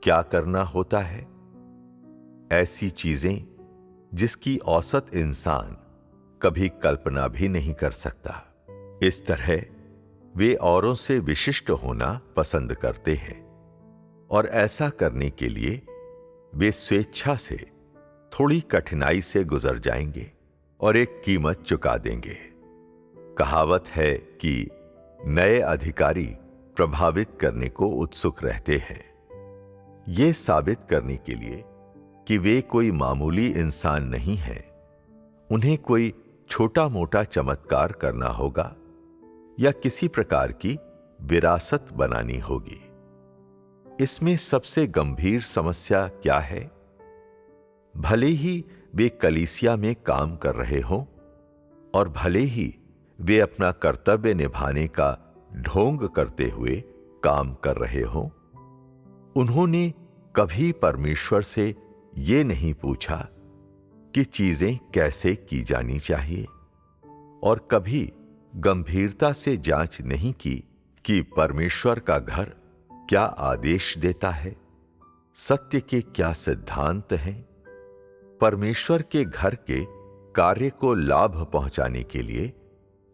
क्या करना होता है? ऐसी चीजें जिसकी औसत इंसान कभी कल्पना भी नहीं कर सकता। इस तरह वे औरों से विशिष्ट होना पसंद करते हैं और ऐसा करने के लिए वे स्वेच्छा से थोड़ी कठिनाई से गुजर जाएंगे और एक कीमत चुका देंगे। कहावत है कि नए अधिकारी प्रभावित करने को उत्सुक रहते हैं, ये साबित करने के लिए कि वे कोई मामूली इंसान नहीं हैं। उन्हें कोई छोटा मोटा चमत्कार करना होगा या किसी प्रकार की विरासत बनानी होगी। इसमें सबसे गंभीर समस्या क्या है? भले ही वे कलीसिया में काम कर रहे हों और भले ही वे अपना कर्तव्य निभाने का ढोंग करते हुए काम कर रहे हों, उन्होंने कभी परमेश्वर से ये नहीं पूछा कि चीजें कैसे की जानी चाहिए और कभी गंभीरता से जांच नहीं की कि परमेश्वर का घर क्या आदेश देता है, सत्य के क्या सिद्धांत हैं, परमेश्वर के घर के कार्य को लाभ पहुंचाने के लिए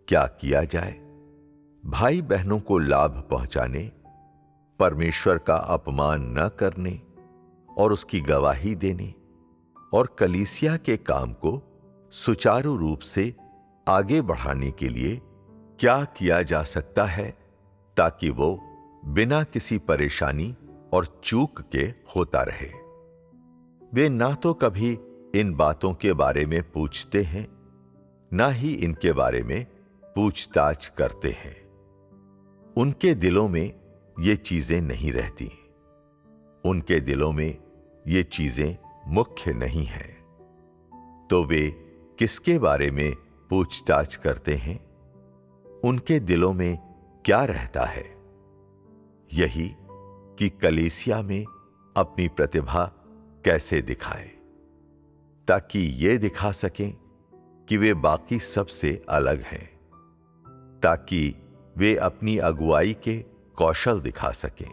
क्या किया जाए, भाई बहनों को लाभ पहुंचाने, परमेश्वर का अपमान न करने और उसकी गवाही देने और कलीसिया के काम को सुचारू रूप से आगे बढ़ाने के लिए क्या किया जा सकता है ताकि वो बिना किसी परेशानी और चूक के होता रहे। वे ना तो कभी इन बातों के बारे में पूछते हैं, ना ही इनके बारे में पूछताछ करते हैं। उनके दिलों में ये चीजें नहीं रहती। उनके दिलों में ये चीजें मुख्य नहीं हैं। तो वे किसके बारे में पूछताछ करते हैं? उनके दिलों में क्या रहता है? यही कि कलीसिया में अपनी प्रतिभा कैसे दिखाएं, ताकि ये दिखा सकें कि वे बाकी सबसे अलग हैं, ताकि वे अपनी अगुवाई के कौशल दिखा सकें,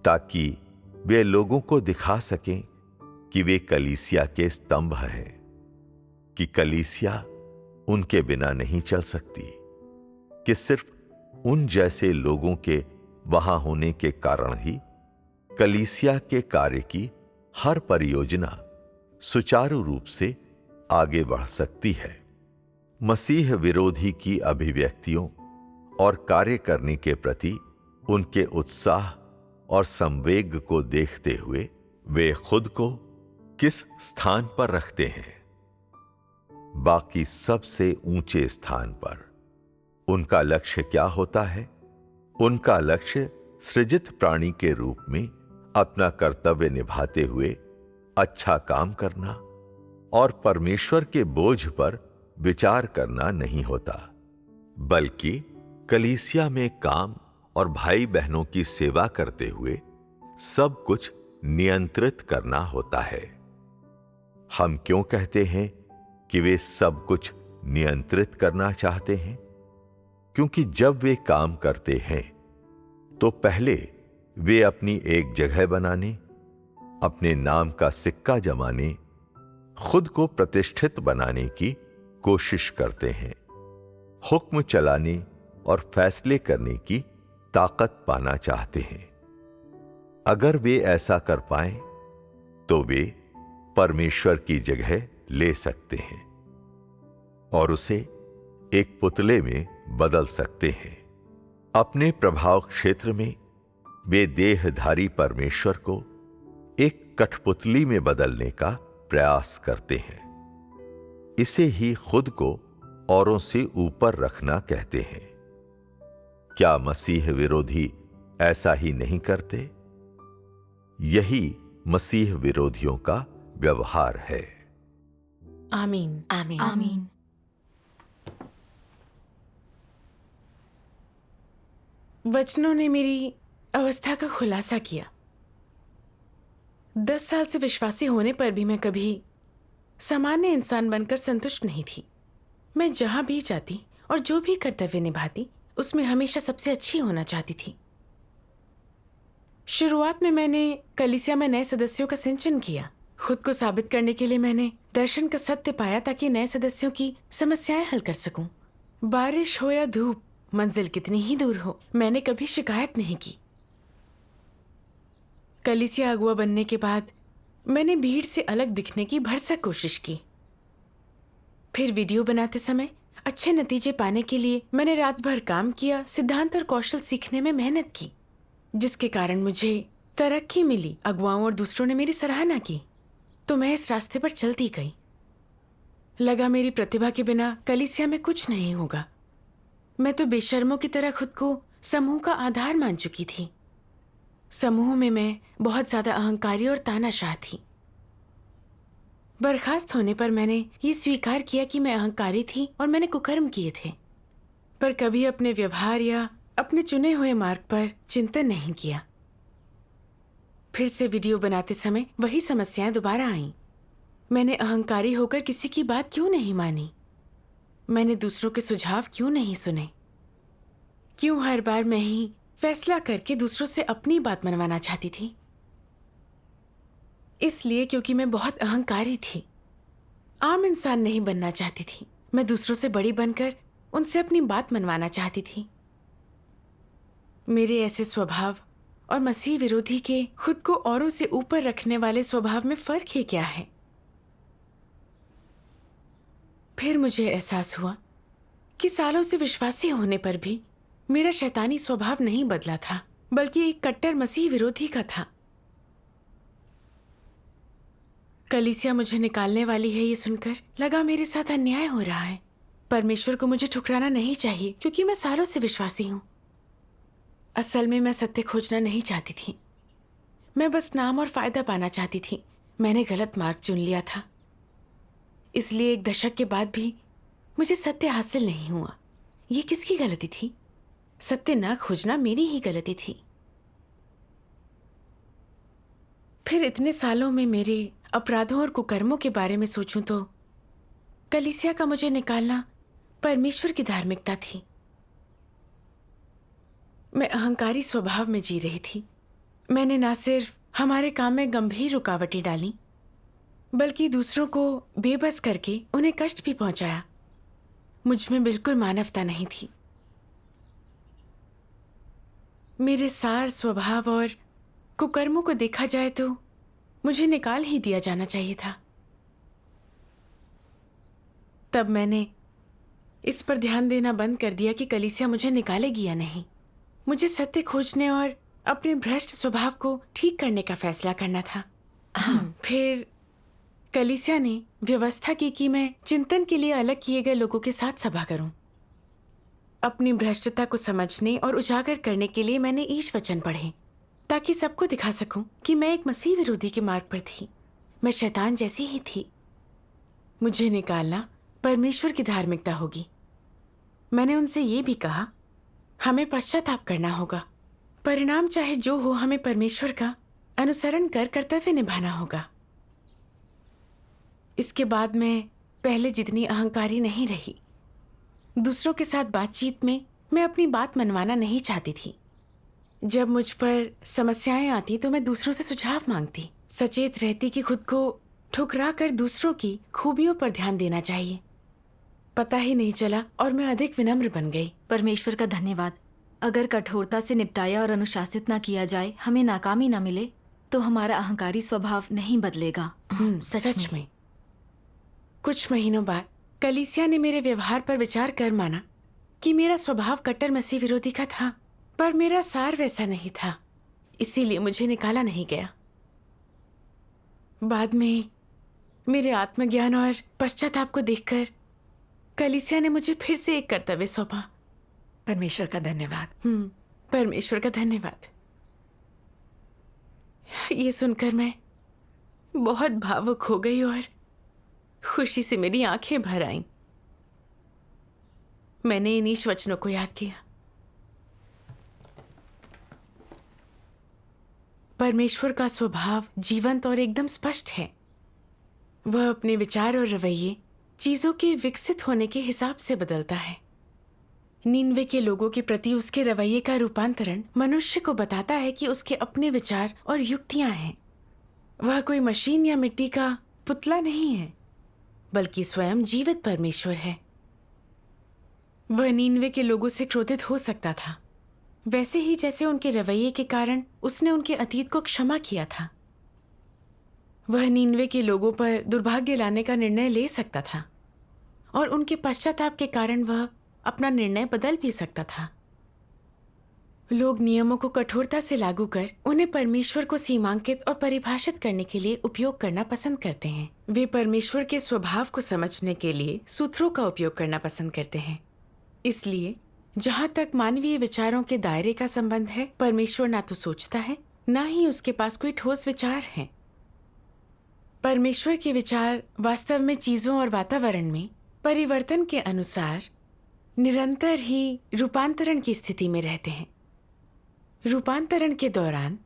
ताकि वे लोगों को दिखा सकें कि वे कलीसिया के स्तंभ हैं, कि कलीसिया उनके बिना नहीं चल सकती, कि सिर्फ उन जैसे लोगों के वहां होने के कारण ही कलीसिया के कार्य की हर परियोजना सुचारू रूप से आगे बढ़ सकती है। मसीह विरोधी की अभिव्यक्तियों और कार्य करने के प्रति उनके उत्साह और संवेग को देखते हुए वे खुद को किस स्थान पर रखते हैं? बाकी सबसे ऊंचे स्थान पर। उनका लक्ष्य क्या होता है? उनका लक्ष्य सृजित प्राणी के रूप में अपना कर्तव्य निभाते हुए अच्छा काम करना और परमेश्वर के बोझ पर विचार करना नहीं होता, बल्कि कलीसिया में काम और भाई बहनों की सेवा करते हुए सब कुछ नियंत्रित करना होता है। हम क्यों कहते हैं कि वे सब कुछ नियंत्रित करना चाहते हैं? क्योंकि जब वे काम करते हैं तो पहले वे अपनी एक जगह बनाने, अपने नाम का सिक्का जमाने, खुद को प्रतिष्ठित बनाने की कोशिश करते हैं, हुक्म चलाने और फैसले करने की ताकत पाना चाहते हैं। अगर वे ऐसा कर पाएं तो वे परमेश्वर की जगह ले सकते हैं और उसे एक पुतले में बदल सकते हैं। अपने प्रभाव क्षेत्र में वे देहधारी परमेश्वर को एक कठपुतली में बदलने का प्रयास करते हैं। इसे ही खुद को औरों से ऊपर रखना कहते हैं। क्या मसीह विरोधी ऐसा ही नहीं करते? यही मसीह विरोधियों का व्यवहार है। आमीन। आमीन। आमीन। वचनों ने मेरी अवस्था का खुलासा किया। 10 साल से विश्वासी होने पर भी मैं कभी सामान्य इंसान बनकर संतुष्ट नहीं थी। मैं जहां भी जाती और जो भी कर्तव्य निभाती उसमें हमेशा सबसे अच्छी होना चाहती थी। शुरुआत में मैंने कलीसिया में नए सदस्यों का सिंचन किया। खुद को साबित करने के लिए मैंने दर्शन का सत्य पाया ताकि नए सदस्यों की समस्याएं हल कर सकूं। बारिश हो या धूप, मंजिल कितनी ही दूर हो, मैंने कभी शिकायत नहीं की। कलीसिया अगुआ बनने के बाद मैंने भीड़ से अलग दिखने की भरसक कोशिश की। फिर वीडियो बनाते समय अच्छे नतीजे पाने के लिए मैंने रात भर काम किया, सिद्धांत और कौशल सीखने में मेहनत की, जिसके कारण मुझे तरक्की मिली। अगुआओं और दूसरों ने मेरी सराहना की तो मैं इस रास्ते पर चलती गई। लगा मेरी प्रतिभा के बिना कलीसिया में कुछ नहीं होगा। मैं तो बेशर्मों की तरह खुद को समूह का आधार मान चुकी थी। समूह में मैं बहुत ज्यादा अहंकारी और तानाशाह थी। बर्खास्त होने पर मैंने ये स्वीकार किया कि मैं अहंकारी थी और मैंने कुकर्म किए थे, पर कभी अपने व्यवहार या अपने चुने हुए मार्ग पर चिंतन नहीं किया। फिर से वीडियो बनाते समय वही समस्याएं दोबारा आईं। मैंने अहंकारी होकर किसी की बात क्यों नहीं मानी? मैंने दूसरों के सुझाव क्यों नहीं सुने? क्यों हर बार मैं ही फैसला करके दूसरों से अपनी बात मनवाना चाहती थी? इसलिए क्योंकि मैं बहुत अहंकारी थी, आम इंसान नहीं बनना चाहती थी। मैं दूसरों से बड़ी बनकर उनसे अपनी बात मनवाना चाहती थी। मेरे ऐसे स्वभाव और मसीह विरोधी के खुद को औरों से ऊपर रखने वाले स्वभाव में फर्क ही क्या है? फिर मुझे एहसास हुआ कि सालों से विश्वासी होने पर भी मेरा शैतानी स्वभाव नहीं बदला था, बल्कि एक कट्टर मसीह विरोधी का था। कलीसिया मुझे निकालने वाली है, ये सुनकर लगा मेरे साथ अन्याय हो रहा है। परमेश्वर को मुझे ठुकराना नहीं चाहिए क्योंकि मैं सालों से विश्वासी हूं। असल में मैं सत्य खोजना नहीं चाहती थी, मैं बस नाम और फायदा पाना चाहती थी। मैंने गलत मार्ग चुन लिया था, इसलिए 1 दशक के बाद भी मुझे सत्य हासिल नहीं हुआ। ये किसकी गलती थी? सत्य ना खोजना मेरी ही गलती थी। फिर इतने सालों में मेरे अपराधों और कुकर्मों के बारे में सोचूं तो कलीसिया का मुझे निकालना परमेश्वर की धार्मिकता थी। मैं अहंकारी स्वभाव में जी रही थी। मैंने ना सिर्फ हमारे काम में गंभीर रुकावटें डाली, बल्कि दूसरों को बेबस करके उन्हें कष्ट भी पहुंचाया। मुझ में बिल्कुल मानवता नहीं थी। मेरे सार स्वभाव और कुकर्मों को देखा जाए तो मुझे निकाल ही दिया जाना चाहिए था। तब मैंने इस पर ध्यान देना बंद कर दिया कि कलीसिया मुझे निकालेगी या नहीं। मुझे सत्य खोजने और अपने भ्रष्ट स्वभाव को ठीक करने का फैसला करना था। फिर कलीसिया ने व्यवस्था की कि मैं चिंतन के लिए अलग किए गए लोगों के साथ सभा करूं। अपनी भ्रष्टता को समझने और उजागर करने के लिए मैंने ईश वचन पढ़े, ताकि सबको दिखा सकूं कि मैं एक मसीह विरोधी के मार्ग पर थी। मैं शैतान जैसी ही थी। मुझे निकालना परमेश्वर की धार्मिकता होगी। मैंने उनसे ये भी कहा, हमें पश्चाताप करना होगा। परिणाम चाहे जो हो, हमें परमेश्वर का अनुसरण कर कर्तव्य निभाना होगा। इसके बाद मैं पहले जितनी अहंकारी नहीं रही। दूसरों के साथ बातचीत में मैं अपनी बात मनवाना नहीं चाहती थी। जब मुझ पर समस्याएं आती तो मैं दूसरों से सुझाव मांगती, सचेत रहती कि खुद को ठुकरा कर दूसरों की खूबियों पर ध्यान देना चाहिए। पता ही नहीं चला और मैं अधिक विनम्र बन गई। परमेश्वर का धन्यवाद। अगर कठोरता से निपटाया और अनुशासित ना किया जाए, हमें नाकामी ना मिले, तो हमारा अहंकारी स्वभाव नहीं बदलेगा। सच में। कुछ महीनों बाद कलीसिया ने मेरे व्यवहार पर विचार कर माना कि मेरा स्वभाव कट्टर मसीह विरोधी का था, पर मेरा सार वैसा नहीं था। इसीलिए मुझे निकाला नहीं गया। बाद में मेरे आत्मज्ञान और पश्चाताप को देखकर कलीसिया ने मुझे फिर से एक कर्तव्य सौंपा। परमेश्वर का धन्यवाद। परमेश्वर का धन्यवाद। ये सुनकर मैं बहुत भावुक हो गई और खुशी से मेरी आंखें भर आईं। मैंने इन ईश वचनों को याद किया। परमेश्वर का स्वभाव जीवंत और एकदम स्पष्ट है। वह अपने विचार और रवैये चीजों के विकसित होने के हिसाब से बदलता है। नीनवे के लोगों के प्रति उसके रवैये का रूपांतरण मनुष्य को बताता है कि उसके अपने विचार और युक्तियां हैं। वह कोई मशीन या मिट्टी का पुतला नहीं है, बल्कि स्वयं जीवित परमेश्वर है। वह नीनवे के लोगों से क्रोधित हो सकता था, वैसे ही जैसे उनके रवैये के कारण उसने उनके अतीत को क्षमा किया था। वह नीनवे के लोगों पर दुर्भाग्य लाने का निर्णय ले सकता था और उनके पश्चाताप के कारण वह अपना निर्णय बदल भी सकता था। लोग नियमों को कठोरता से लागू कर उन्हें परमेश्वर को सीमांकित और परिभाषित करने के लिए उपयोग करना पसंद करते हैं। वे परमेश्वर के स्वभाव को समझने के लिए सूत्रों का उपयोग करना पसंद करते हैं। इसलिए जहाँ तक मानवीय विचारों के दायरे का संबंध है, परमेश्वर ना तो सोचता है, ना ही उसके पास कोई ठोस विचार हैं। परमेश्वर के विचार वास्तव में चीजों और वातावरण में परिवर्तन के अनुसार निरंतर ही रूपांतरण की स्थिति में रहते हैं। रूपांतरण के दौरान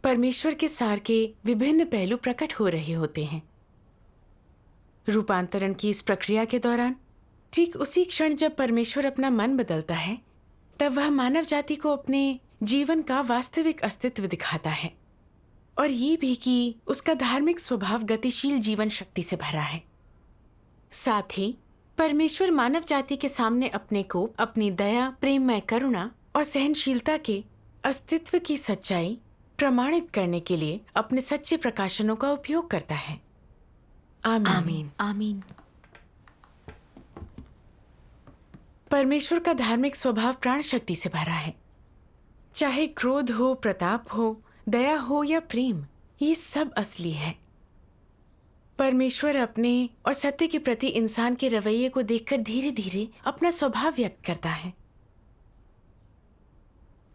परमेश्वर के सार के विभिन्न पहलू प्रकट हो रहे होते हैं। रूपांतरण की इस प्रक्रिया के दौरान ठीक उसी क्षण जब परमेश्वर अपना मन बदलता है, तब वह मानव जाति को अपने जीवन का वास्तविक अस्तित्व दिखाता है, और ये भी कि उसका धार्मिक स्वभाव गतिशील जीवन शक्ति से भरा है। साथ ही परमेश्वर मानव जाति के सामने अपने को अपनी दया, प्रेममय करुणा और सहनशीलता के अस्तित्व की सच्चाई प्रमाणित करने के लिए अपने सच्चे प्रकाशनों का उपयोग करता है। आमीन। आमीन। आमीन। परमेश्वर का धार्मिक स्वभाव प्राण शक्ति से भरा है। चाहे क्रोध हो, प्रताप हो, दया हो या प्रेम, ये सब असली है। परमेश्वर अपने और सत्य के प्रति इंसान के रवैये को देखकर धीरे धीरे अपना स्वभाव व्यक्त करता है।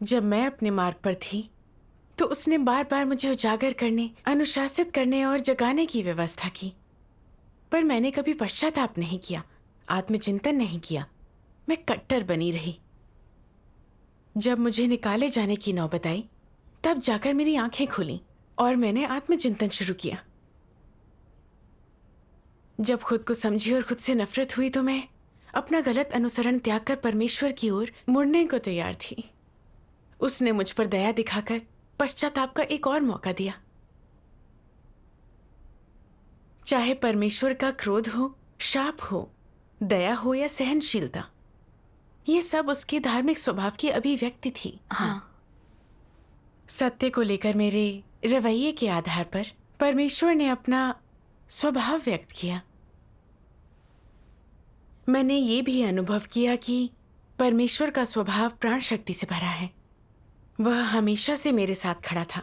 जब मैं अपने मार्ग पर थी तो उसने बार बार मुझे उजागर करने, अनुशासित करने और जगाने की व्यवस्था की, पर मैंने कभी पश्चाताप नहीं किया, आत्मचिंतन नहीं किया। मैं कट्टर बनी रही। जब मुझे निकाले जाने की नौबत आई, तब जाकर मेरी आंखें खुली और मैंने आत्मचिंतन शुरू किया। जब खुद को समझी और खुद से नफरत हुई तो मैं अपना गलत अनुसरण त्याग कर परमेश्वर की ओर मुड़ने को तैयार थी। उसने मुझ पर दया दिखाकर पश्चाताप का एक और मौका दिया। चाहे परमेश्वर का क्रोध हो, शाप हो, दया हो या सहनशीलता, ये सब उसके धार्मिक स्वभाव की अभिव्यक्ति थी। हाँ। सत्य को लेकर मेरे रवैये के आधार पर परमेश्वर ने अपना स्वभाव व्यक्त किया। मैंने ये भी अनुभव किया कि परमेश्वर का स्वभाव प्राण शक्ति से भरा है। वह हमेशा से मेरे साथ खड़ा था।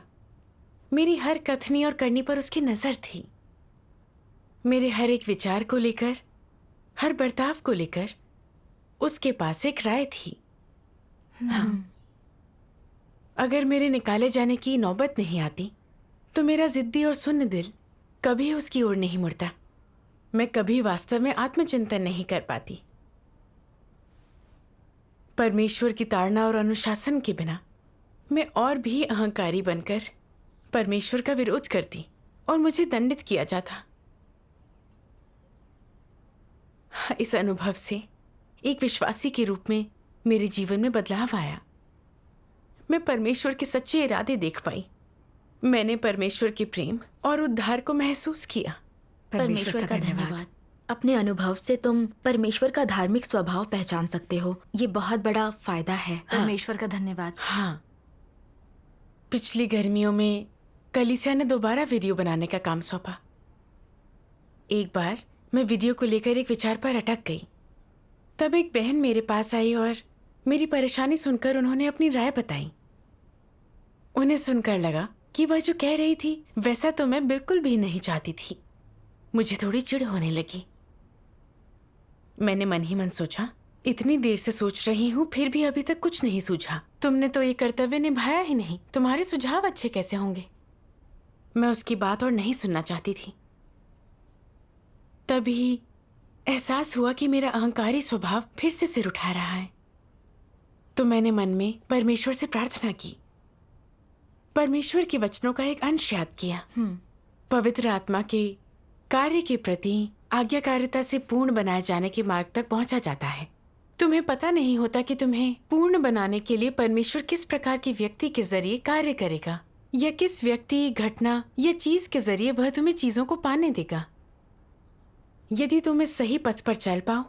मेरी हर कथनी और करनी पर उसकी नजर थी। मेरे हर एक विचार को लेकर, हर बर्ताव को लेकर उसके पास एक राय थी। अगर मेरे निकाले जाने की नौबत नहीं आती तो मेरा जिद्दी और सुन्न दिल कभी उसकी ओर नहीं मुड़ता। मैं कभी वास्तव में आत्मचिंतन नहीं कर पाती। परमेश्वर की ताड़ना और अनुशासन के बिना मैं और भी अहंकारी बनकर परमेश्वर का विरोध करती और मुझे दंडित किया जाता। इस अनुभव से एक विश्वासी के रूप में मेरे जीवन में बदलाव आया। मैं परमेश्वर के सच्चे इरादे देख पाई। मैंने परमेश्वर के प्रेम और उद्धार को महसूस किया। परमेश्वर का धन्यवाद। अपने अनुभव से तुम परमेश्वर का धार्मिक स्वभाव पहचान सकते हो। ये बहुत बड़ा फायदा है। परमेश्वर का धन्यवाद। हाँ, पिछली गर्मियों में कलीसिया ने दोबारा वीडियो बनाने का काम सौंपा। एक बार मैं वीडियो को लेकर एक विचार पर अटक गई। तब एक बहन मेरे पास आई और मेरी परेशानी सुनकर उन्होंने अपनी राय बताई। उन्हें सुनकर लगा कि वह जो कह रही थी वैसा तो मैं बिल्कुल भी नहीं चाहती थी। मुझे थोड़ी चिढ़ होने लगी। मैंने मन ही मन सोचा, इतनी देर से सोच रही हूँ फिर भी अभी तक कुछ नहीं सूझा। तुमने तो ये कर्तव्य निभाया ही नहीं, तुम्हारे सुझाव अच्छे कैसे होंगे? मैं उसकी बात और नहीं सुनना चाहती थी। तभी एहसास हुआ कि मेरा अहंकारी स्वभाव फिर से सिर उठा रहा है। तो मैंने मन में परमेश्वर से प्रार्थना की, परमेश्वर के वचनों का एक अंश याद किया। पवित्र आत्मा के कार्य के प्रति आज्ञाकारिता से पूर्ण बनाए जाने के मार्ग तक पहुंचा जाता है। तुम्हें पता नहीं होता कि तुम्हें पूर्ण बनाने के लिए परमेश्वर किस प्रकार की व्यक्ति के जरिए कार्य करेगा, या किस व्यक्ति, घटना या चीज के जरिए वह तुम्हें चीजों को पाने देगा। यदि तुम इस सही पथ पर चल पाओ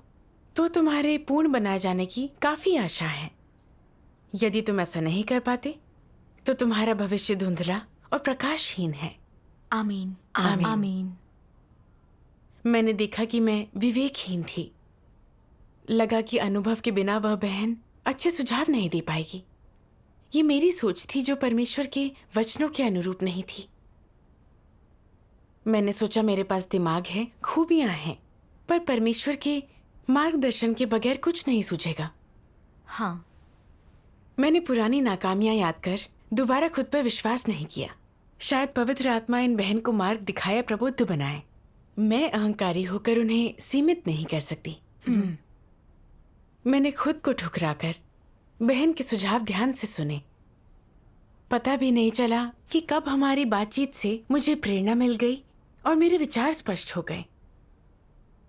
तो तुम्हारे पूर्ण बनाए जाने की काफी आशा है। यदि तुम ऐसा नहीं कर पाते तो तुम्हारा भविष्य धुंधला और प्रकाशहीन है। आमीन। आमीन। आमीन। मैंने देखा कि मैं विवेकहीन थी। लगा कि अनुभव के बिना वह बहन अच्छे सुझाव नहीं दे पाएगी। ये मेरी सोच थी जो परमेश्वर के वचनों के अनुरूप नहीं थी। मैंने सोचा मेरे पास दिमाग है, खूबियां हैं, पर परमेश्वर के मार्गदर्शन के बगैर कुछ नहीं सूझेगा। हाँ। मैंने पुरानी नाकामियां याद कर दोबारा खुद पर विश्वास नहीं किया। शायद पवित्र आत्मा इन बहन को मार्ग दिखाया, प्रबुद्ध बनाए। मैं अहंकारी होकर उन्हें सीमित नहीं कर सकती। मैंने खुद को ठुकराकर बहन के सुझाव ध्यान से सुने। पता भी नहीं चला कि कब हमारी बातचीत से मुझे प्रेरणा मिल गई और मेरे विचार स्पष्ट हो गए।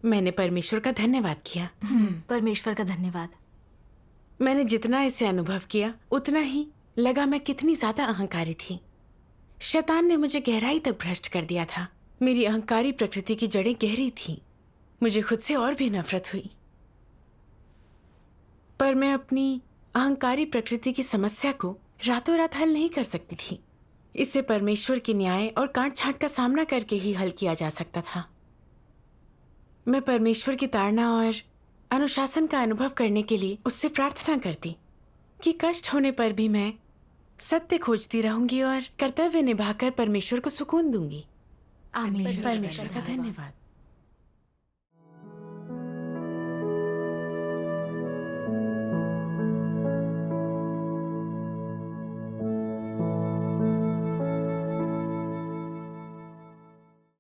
मैंने परमेश्वर का धन्यवाद किया। परमेश्वर का धन्यवाद। मैंने जितना इसे अनुभव किया उतना ही लगा मैं कितनी ज्यादा अहंकारी थी। शैतान ने मुझे गहराई तक भ्रष्ट कर दिया था। मेरी अहंकारी प्रकृति की जड़ें गहरी थीं। मुझे खुद से और भी नफरत हुई। पर मैं अपनी अहंकारी प्रकृति की समस्या को रातों रात हल नहीं कर सकती थी। इसे परमेश्वर के न्याय और काट छांट का सामना करके ही हल किया जा सकता था। मैं परमेश्वर की ताड़ना और अनुशासन का अनुभव करने के लिए उससे प्रार्थना करती कि कष्ट होने पर भी मैं सत्य खोजती रहूंगी और कर्तव्य निभाकर परमेश्वर को सुकून दूंगी। आमीन। परमेश्वर का धन्यवाद।